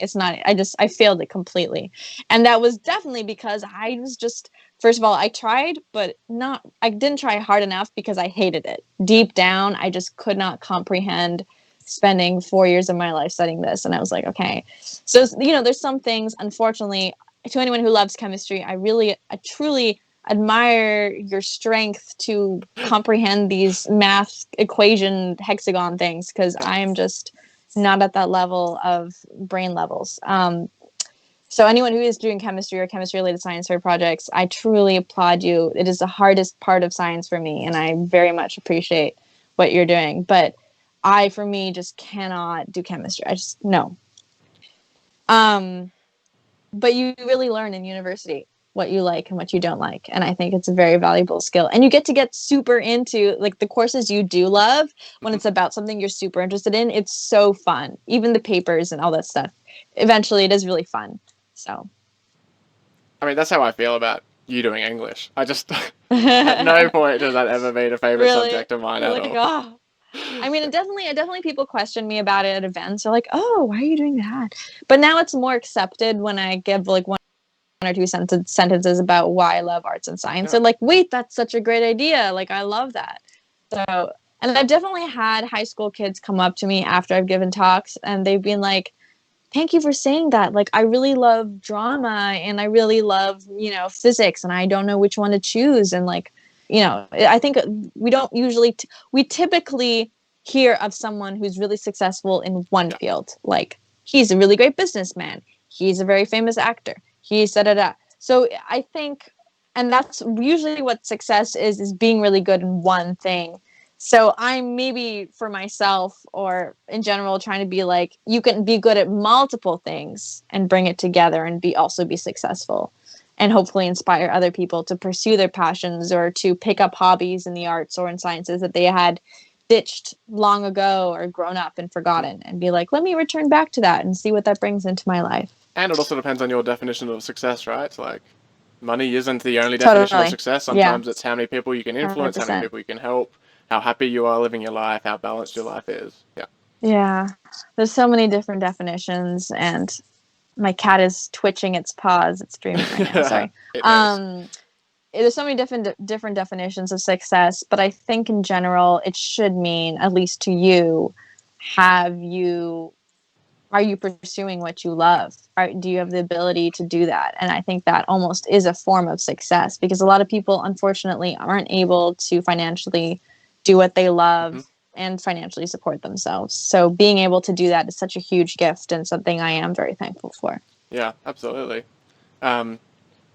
Speaker 4: I failed it completely. And that was definitely because I was just, first of all, I tried, but I didn't try hard enough because I hated it. Deep down, I just could not comprehend spending 4 years of my life studying this. And I was like, okay. So, there's some things, unfortunately, to anyone who loves chemistry, I truly admire your strength to comprehend these math equation hexagon things, because I am just not at that level of brain levels. So anyone who is doing chemistry or chemistry-related science fair projects, I truly applaud you. It is the hardest part of science for me, and I very much appreciate what you're doing. But for me, just cannot do chemistry. I just, no. But you really learn in university what you like and what you don't like. And I think it's a very valuable skill. And you get super into, like, the courses you do love when it's about something you're super interested in. It's so fun. Even the papers and all that stuff. Eventually, it is really fun. So.
Speaker 3: I mean, that's how I feel about you doing English. I just, at no point has that ever been a favorite subject of mine at all.
Speaker 4: Oh. I mean, definitely people question me about it at events. They're like, oh, why are you doing that? But now it's more accepted when I give like one or two sentences about why I love arts and science. They're like, wait, that's such a great idea. Like, I love that. So, and I've definitely had high school kids come up to me after I've given talks, and they've been like, thank you for saying that. Like, I really love drama, and I really love, physics, and I don't know which one to choose. And like, I think we don't usually, we typically hear of someone who's really successful in one field. Like, he's a really great businessman. He's a very famous actor. He's da-da-da. So I think, and that's usually what success is being really good in one thing. So I'm maybe for myself or in general trying to be like, you can be good at multiple things and bring it together and also be successful, and hopefully inspire other people to pursue their passions or to pick up hobbies in the arts or in sciences that they had ditched long ago or grown up and forgotten, and be like, let me return back to that and see what that brings into my life.
Speaker 3: And it also depends on your definition of success, right? It's like, money isn't the only definition of success. Sometimes it's how many people you can influence, 100%. How many people you can help, how happy you are living your life, how balanced your life is. Yeah.
Speaker 4: Yeah. There's so many different definitions, and my cat is twitching its paws. It's dreaming right now. Sorry. There's so many different definitions of success, but I think in general it should mean, at least to you, are you pursuing what you love? Do you have the ability to do that? And I think that almost is a form of success, because a lot of people, unfortunately, aren't able to financially do what they love and financially support themselves. So being able to do that is such a huge gift, and something I am very thankful for.
Speaker 3: Yeah, absolutely.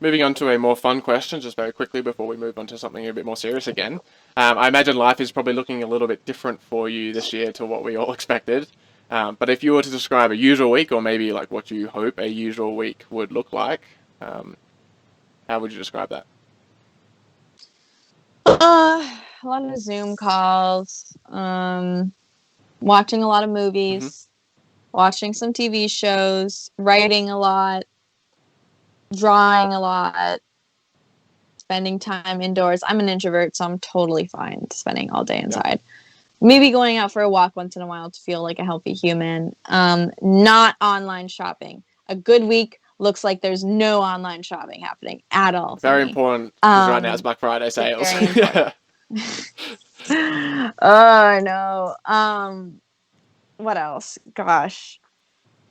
Speaker 3: Moving on to a more fun question, just very quickly before we move on to something a bit more serious again. I imagine life is probably looking a little bit different for you this year to what we all expected. But if you were to describe a usual week, or maybe like what you hope a usual week would look like, how would you describe that?
Speaker 4: A lot of Zoom calls, watching a lot of movies, watching some TV shows, writing a lot, drawing a lot, spending time indoors. I'm an introvert, so I'm totally fine spending all day inside. Maybe going out for a walk once in a while to feel like a healthy human. Not online shopping. A good week looks like there's no online shopping happening at all.
Speaker 3: Very important, because right now it's Black Friday sales.
Speaker 4: Very important. Oh no. What else? Gosh.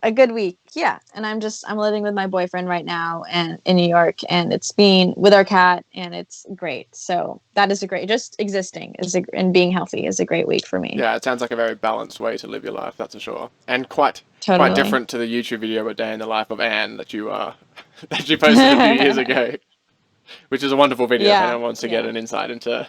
Speaker 4: A good week, yeah. And I'm living with my boyfriend right now and in New York, and it's been with our cat, and it's great. So that is just existing and being healthy is a great week for me.
Speaker 3: Yeah, it sounds like a very balanced way to live your life, that's for sure. And quite different to the YouTube video A Day in the Life of Anne that you that you posted a few years ago, which is a wonderful video if anyone wants to get an insight into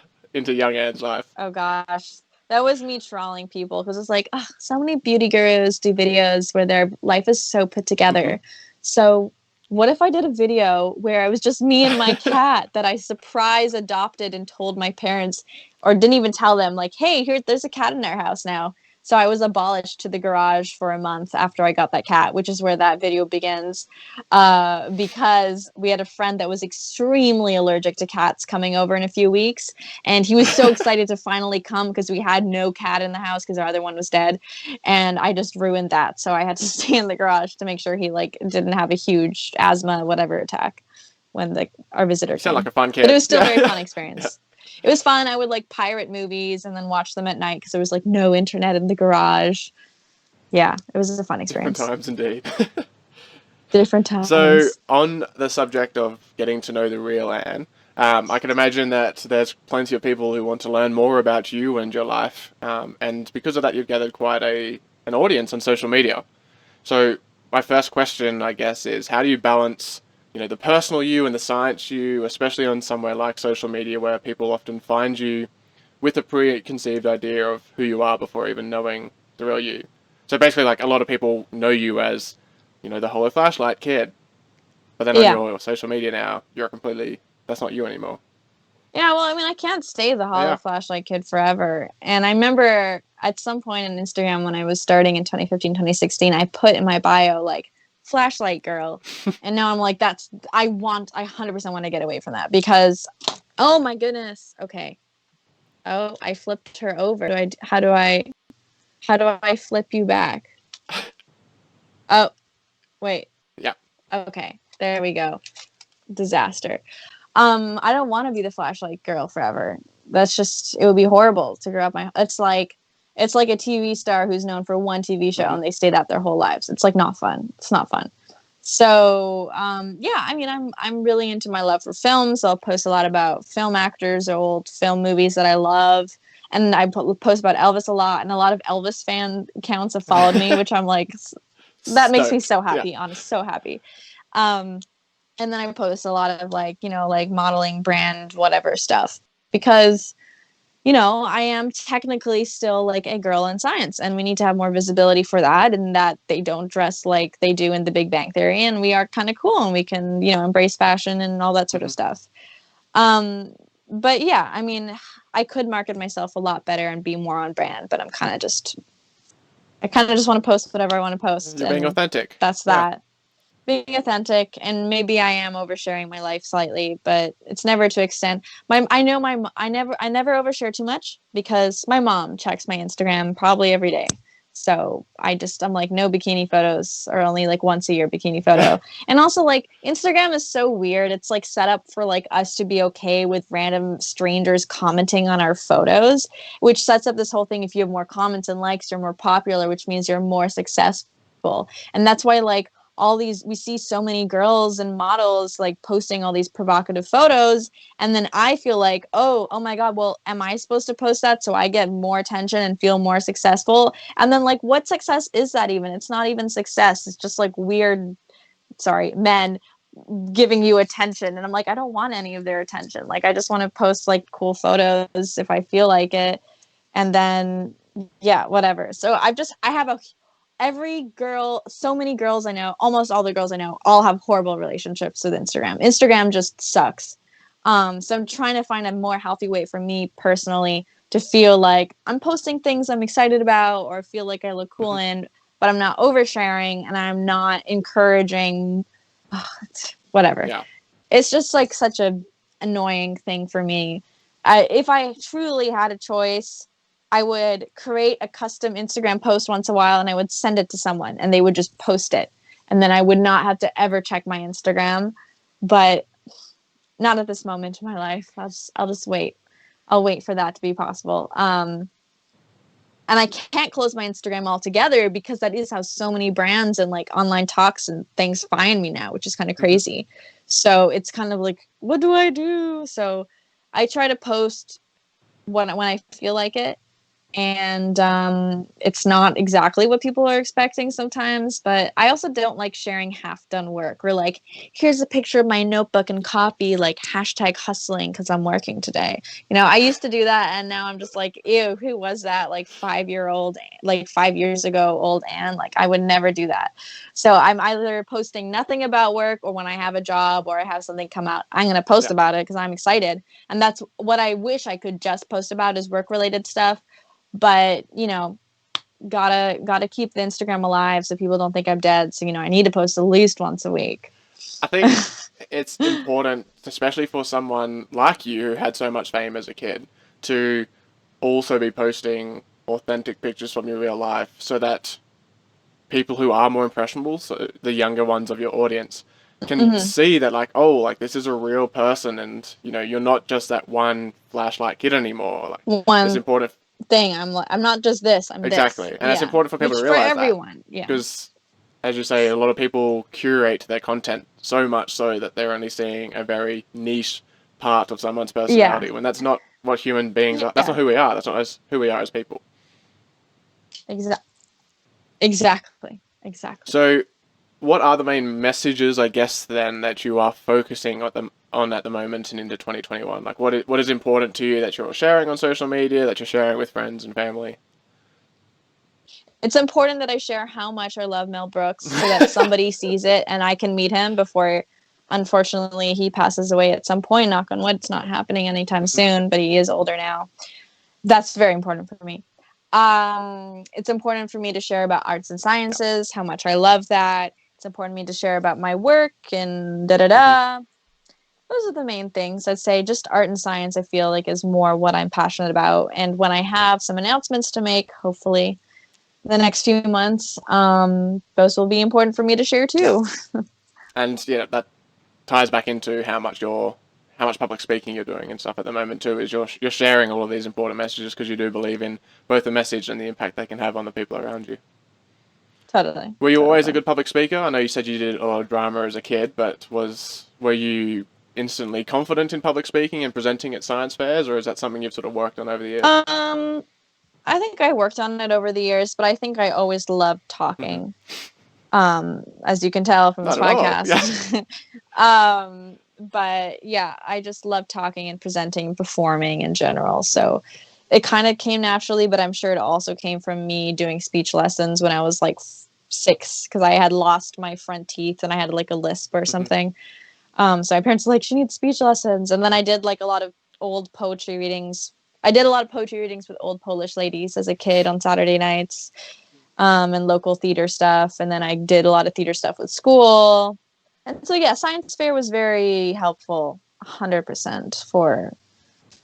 Speaker 3: young Anne's life.
Speaker 4: Oh gosh. That was me trolling people because it's like, so many beauty gurus do videos where their life is so put together. So what if I did a video where it was just me and my cat that I surprise adopted and told my parents, or didn't even tell them, like, hey, there's a cat in our house now. So I was abolished to the garage for a month after I got that cat, which is where that video begins, because we had a friend that was extremely allergic to cats coming over in a few weeks. And he was so excited to finally come because we had no cat in the house because our other one was dead. And I just ruined that. So I had to stay in the garage to make sure he didn't have a huge asthma, whatever attack when our visitor came.
Speaker 3: Sound like a fun kid.
Speaker 4: But it was still a very fun experience. It was fun. I would pirate movies and then watch them at night because there was no internet in the garage. Yeah, it was a fun experience.
Speaker 3: Different times indeed.
Speaker 4: Different times.
Speaker 3: So on the subject of getting to know the real Anne, I can imagine that there's plenty of people who want to learn more about you and your life. And because of that, you've gathered quite an audience on social media. So my first question, I guess, is how do you balance the personal you and the science you, especially on somewhere like social media where people often find you with a preconceived idea of who you are before even knowing the real you. So basically, a lot of people know you as, the Hollow Flashlight kid, but then on your social media now, that's not you anymore.
Speaker 4: Yeah, well, I mean, I can't stay the Hollow Flashlight kid forever. And I remember at some point on Instagram when I was starting in 2015, 2016, I put in my bio, flashlight girl. And now I'm like, I 100% want to get away from that because, oh my goodness. Okay. Oh, I flipped her over. How do I flip you back? Oh, wait.
Speaker 3: Yeah.
Speaker 4: Okay. There we go. Disaster. I don't want to be the flashlight girl forever. It would be horrible to grow up it's like a TV star who's known for one TV show and they stay that their whole lives. It's not fun. It's not fun. So, I mean, I'm really into my love for films. I'll post a lot about film actors or old film movies that I love. And I post about Elvis a lot, and a lot of Elvis fan accounts have followed me, which I'm like, that makes me so happy. Honest, so happy. And then I post a lot of modeling, brand, whatever stuff because, I am technically still a girl in science, and we need to have more visibility for that, and that they don't dress like they do in The Big Bang Theory, and we are kind of cool, and we can, embrace fashion and all that sort of stuff. But yeah, I mean, I could market myself a lot better and be more on brand, but I kind of just want to post whatever I want to post.
Speaker 3: You're being authentic.
Speaker 4: That's that. Being authentic, and maybe I am oversharing my life slightly, but it's never to extend. I never overshare too much because my mom checks my Instagram probably every day. So I'm no bikini photos, or only once a year bikini photo. And also Instagram is so weird. It's set up for us to be okay with random strangers commenting on our photos, which sets up this whole thing. If you have more comments and likes, you're more popular, which means you're more successful. And that's why we see so many girls and models posting all these provocative photos, and then I feel oh my god, well, am I supposed to post that so I get more attention and feel more successful? And then what success is that even? It's not even success. It's just weird, men giving you attention, and I'm I don't want any of their attention. I just want to post cool photos if I feel like it, and then whatever. So I have every girl, so many girls I know, almost all the girls I know, all have horrible relationships with Instagram. Instagram just sucks. So I'm trying to find a more healthy way for me personally to feel I'm posting things I'm excited about or feel like I look cool in, but I'm not oversharing and I'm not encouraging. whatever.
Speaker 3: Yeah.
Speaker 4: It's just like such a annoying thing for me. If I truly had a choice, I would create a custom Instagram post once in a while and I would send it to someone and they would just post it. And then I would not have to ever check my Instagram. But not at this moment in my life. I'll just wait. I'll wait for that to be possible. And I can't close my Instagram altogether because that is how so many brands and like online talks and things find me now, which is kind of crazy. So it's kind of like, what do I do? So I try to post when I feel like it. And it's not exactly what people are expecting sometimes, but I also don't like sharing half done work. Or like, here's a picture of my notebook and copy, like hashtag hustling because I'm working today. You know, I used to do that, and now I'm just like, ew, who was that? Like 5-year-old, like 5 years ago, old Anne. Like I would never do that. So I'm either posting nothing about work, or when I have a job or I have something come out, I'm gonna post about it because I'm excited. And that's what I wish I could just post about is work related stuff. But you know, gotta keep the Instagram alive so people don't think I'm dead. So you know, I need to post at least once a week.
Speaker 3: I think it's important, especially for someone like you who had so much fame as a kid, to also be posting authentic pictures from your real life so that people who are more impressionable, so the younger ones of your audience, can see that like, oh, like this is a real person, and you know, you're not just that one flashlight kid anymore. Like it's
Speaker 4: One
Speaker 3: important.
Speaker 4: thing, I'm not just this. I'm
Speaker 3: Exactly,
Speaker 4: this.
Speaker 3: and it's
Speaker 4: Yeah,
Speaker 3: important for people
Speaker 4: which
Speaker 3: to
Speaker 4: for
Speaker 3: realize that
Speaker 4: everyone. Yeah,
Speaker 3: because, as you say, a lot of people curate their content so much so that they're only seeing a very niche part of someone's
Speaker 4: yeah,
Speaker 3: personality when that's not what human beings are. That's not
Speaker 4: yeah.
Speaker 3: who we are. That's not who we are as people.
Speaker 4: Exactly. Exactly.
Speaker 3: So, what are the main messages, I guess, then that you are focusing on at the moment and into 2021? Like, what is important to you that you're sharing on social media, that you're sharing with friends and family?
Speaker 4: It's important that I share how much I love Mel Brooks so that somebody sees it and I can meet him before, unfortunately, he passes away at some point. Knock on wood, it's not happening anytime soon, but he is older now. That's very important for me. It's important for me to share about arts and sciences, how much I love that. It's important for me to share about my work and da da da. Those are the main things. I'd say just art and science, I feel like, is more what I'm passionate about. And when I have some announcements to make, hopefully, the next few months, those will be important for me to share too.
Speaker 3: And yeah, that ties back into how much public speaking you're doing and stuff at the moment too. Is you're sharing all of these important messages because you do believe in both the message and the impact they can have on the people around you.
Speaker 4: Totally.
Speaker 3: Were you always a
Speaker 4: Totally.
Speaker 3: good public speaker? I know you said you did a lot of drama as a kid, but were you instantly confident in public speaking and presenting at science fairs, or is that something you've sort of worked on over the years?
Speaker 4: I think I worked on it over the years, but I think I always loved talking. As you can tell from this
Speaker 3: Not at all. Yeah.
Speaker 4: podcast. But yeah, I just love talking and presenting, performing in general. So it kind of came naturally, but I'm sure it also came from me doing speech lessons when I was like 6 because I had lost my front teeth and I had like a lisp or something. So my parents were like, she needs speech lessons. And then I did like a lot of old poetry readings. I did a lot of poetry readings with old Polish ladies as a kid on Saturday nights, and local theater stuff. And then I did a lot of theater stuff with school. And so, yeah, science fair was very helpful, 100% for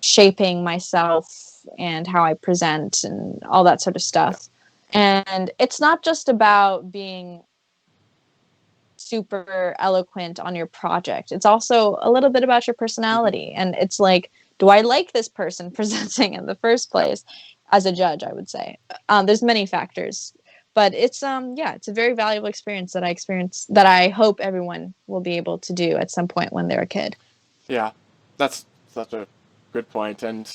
Speaker 4: shaping myself and how I present and all that sort of stuff. And it's not just about being super eloquent on your project. It's also a little bit about your personality. And it's like, do I like this person presenting in the first
Speaker 3: Yeah.
Speaker 4: place? As a judge, I would say. There's many factors. But it's yeah, it's a very valuable experience that I experienced that I hope everyone will be able to do at some point when they're a kid.
Speaker 3: Yeah, that's such a good point. And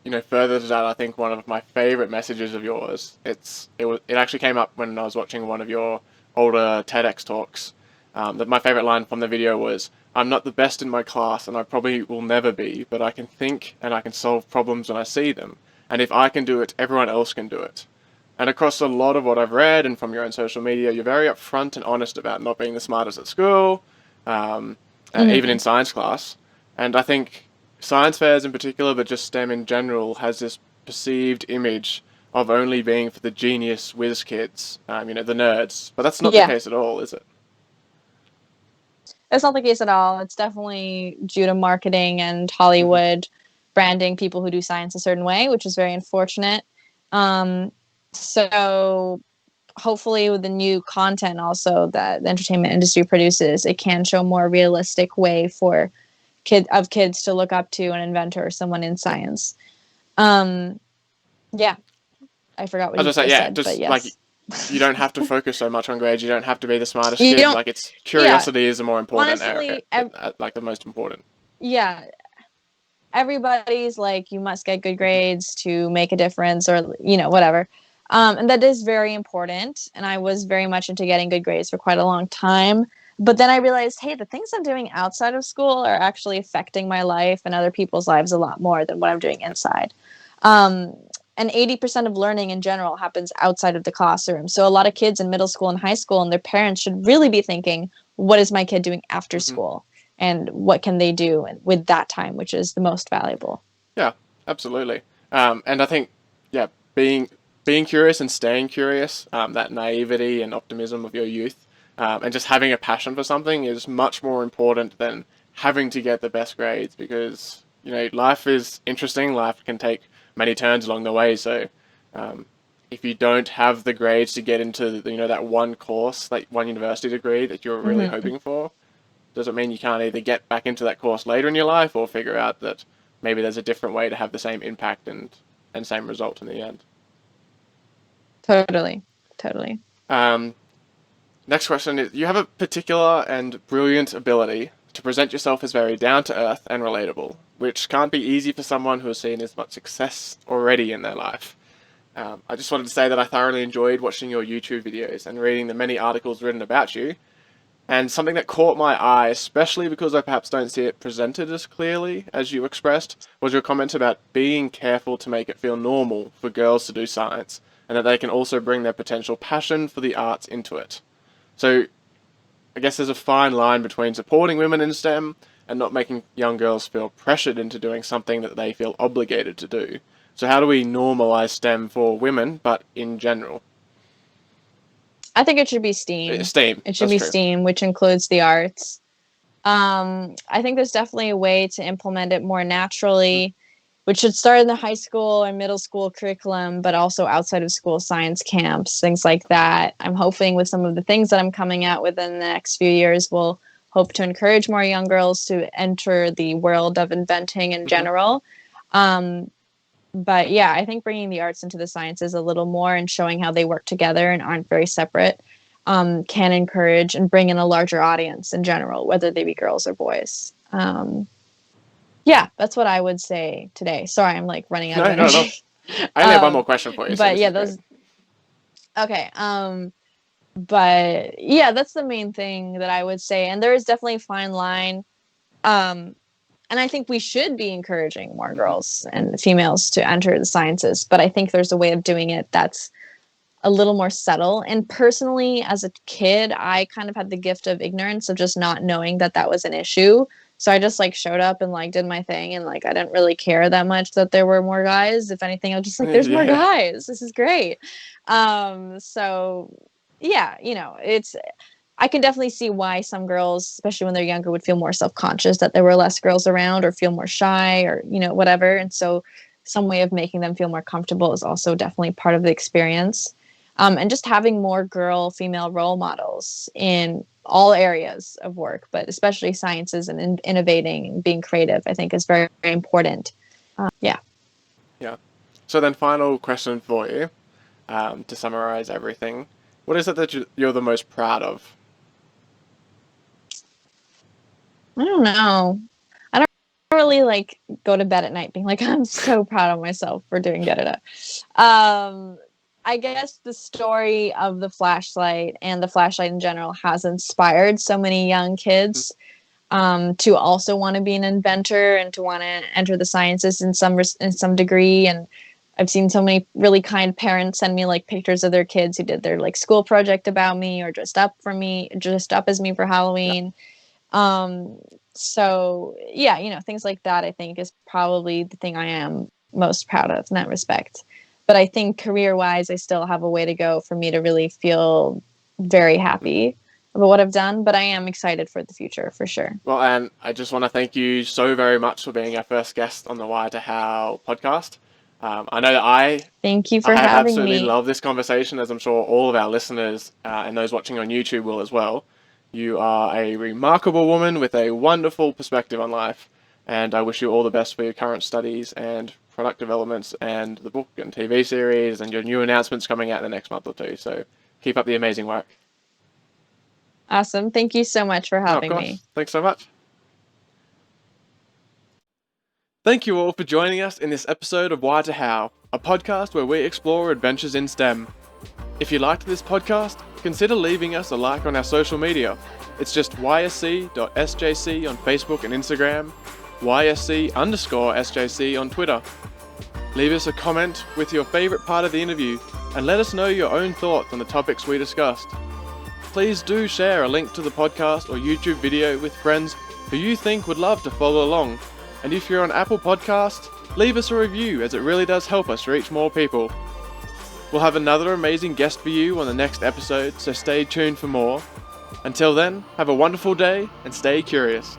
Speaker 3: you know, further to that, I think one of my favorite messages of yours, it actually came up when I was watching one of your older TEDx talks. That my favorite line from the video was, "I'm not the best in my class, and I probably will never be, but I can think and I can solve problems when I see them. And if I can do it, everyone else can do it." And across a lot of what I've read and from your own social media, you're very upfront and honest about not being the smartest at school, um, even in science class. And I think science fairs in particular, but just STEM in general, has this perceived image of only being for the genius whiz kids, you know, the nerds. But that's not the
Speaker 4: Yeah.
Speaker 3: case at all, is it?
Speaker 4: It's not the case at all. It's definitely due to marketing and Hollywood branding people who do science a certain way, which is very unfortunate. So hopefully with the new content also that the entertainment industry produces, it can show a more realistic way for kids to look up to an inventor or someone in science. Yeah, I forgot what
Speaker 3: I was
Speaker 4: you
Speaker 3: just like,
Speaker 4: just
Speaker 3: yeah,
Speaker 4: said, but
Speaker 3: just like
Speaker 4: yes.
Speaker 3: you don't have to focus so much on grades. You don't have to be the smartest
Speaker 4: You
Speaker 3: kid.
Speaker 4: don't,
Speaker 3: Like it's
Speaker 4: yeah,
Speaker 3: curiosity is the more important area,
Speaker 4: honestly,
Speaker 3: like the most important.
Speaker 4: yeah, everybody's like, you must get good grades to make a difference or, whatever. And that is very important. And I was very much into getting good grades for quite a long time. But then I realized, hey, the things I'm doing outside of school are actually affecting my life and other people's lives a lot more than what I'm doing inside. Um, and 80% of learning in general happens outside of the classroom. So a lot of kids in middle school and high school and their parents should really be thinking, what is my kid doing after school? And what can they do with that time, which is the most valuable.
Speaker 3: Yeah, absolutely. And I think, yeah, being curious and staying curious, that naivety and optimism of your youth, and just having a passion for something is much more important than having to get the best grades because life is interesting. Life can take many turns along the way. So, if you don't have the grades to get into that one course, that one university degree that you're really hoping for, doesn't mean you can't either get back into that course later in your life or figure out that maybe there's a different way to have the same impact and same result in the end.
Speaker 4: Totally. Totally.
Speaker 3: Um, Next question is, you have a particular and brilliant ability to present yourself as very down to earth and relatable, which can't be easy for someone who has seen as much success already in their life. I just wanted to say that I thoroughly enjoyed watching your YouTube videos and reading the many articles written about you. And something that caught my eye, especially because I perhaps don't see it presented as clearly as you expressed, was your comment about being careful to make it feel normal for girls to do science, and that they can also bring their potential passion for the arts into it. So, I guess there's a fine line between supporting women in STEM and not making young girls feel pressured into doing something that they feel obligated to do. So, how do we normalize STEM for women, but in general?
Speaker 4: I think it should be STEAM.
Speaker 3: STEAM,
Speaker 4: It should
Speaker 3: that's
Speaker 4: be
Speaker 3: true.
Speaker 4: STEAM, which includes the arts. I think there's definitely a way to implement it more naturally, which should start in the high school or middle school curriculum, but also outside of school science camps, things like that. I'm hoping with some of the things that I'm coming out with in the next few years, we'll hope to encourage more young girls to enter the world of inventing in general. But yeah, I think bringing the arts into the sciences a little more and showing how they work together and aren't very separate can encourage and bring in a larger audience in general, whether they be girls or boys. Yeah, that's what I would say today. Sorry, I'm like running out of
Speaker 3: No, no, no.
Speaker 4: energy.
Speaker 3: I only have one more question for you, so
Speaker 4: But
Speaker 3: this
Speaker 4: yeah,
Speaker 3: is great.
Speaker 4: those. Okay. But yeah, that's the main thing that I would say. And there is definitely a fine line. And I think we should be encouraging more girls and females to enter the sciences. But I think there's a way of doing it that's a little more subtle. And personally, as a kid, I kind of had the gift of ignorance of just not knowing that that was an issue. So I just like showed up and like did my thing and like I didn't really care that much that there were more guys. If anything, I was just like, there's more
Speaker 3: Yeah.
Speaker 4: guys. This is great. So yeah, it's I can definitely see why some girls, especially when they're younger, would feel more self-conscious that there were less girls around or feel more shy or, whatever. And so some way of making them feel more comfortable is also definitely part of the experience. And just having more female role models in all areas of work, but especially sciences and innovating and being creative, I think is very, very important. Yeah.
Speaker 3: Yeah. So then, final question for you, to summarize everything. What is it that you're the most proud of?
Speaker 4: I don't know. I don't really like go to bed at night being like, I'm so proud of myself for doing da. I guess the story of the flashlight and the flashlight in general has inspired so many young kids to also want to be an inventor and to want to enter the sciences in some degree. And I've seen so many really kind parents send me like pictures of their kids who did their like school project about me or dressed up as me for Halloween. So yeah, things like that I think is probably the thing I am most proud of in that respect. But I think career wise, I still have a way to go for me to really feel very happy about what I've done, but I am excited for the future for sure.
Speaker 3: Well, and I just want to thank you so very much for being our first guest on the Why to How podcast. I know that
Speaker 4: Thank you for
Speaker 3: I have
Speaker 4: having
Speaker 3: absolutely
Speaker 4: me.
Speaker 3: loved this conversation, as I'm sure all of our listeners and those watching on YouTube will as well. You are a remarkable woman with a wonderful perspective on life, and I wish you all the best for your current studies and product developments and the book and TV series and your new announcements coming out in the next month or two. So keep up the amazing work.
Speaker 4: Awesome. Thank you so much for
Speaker 3: Oh, of
Speaker 4: having
Speaker 3: course.
Speaker 4: me.
Speaker 3: Thanks so much. Thank you all for joining us in this episode of Why to How, a podcast where we explore adventures in STEM. If you liked this podcast, consider leaving us a like on our social media. It's just ysc.sjc on Facebook and Instagram, ysc_sjc on Twitter. Leave us a comment with your favourite part of the interview and let us know your own thoughts on the topics we discussed. Please do share a link to the podcast or YouTube video with friends who you think would love to follow along. And if you're on Apple Podcasts, leave us a review, as it really does help us reach more people. We'll have another amazing guest for you on the next episode, so stay tuned for more. Until then, have a wonderful day and stay curious.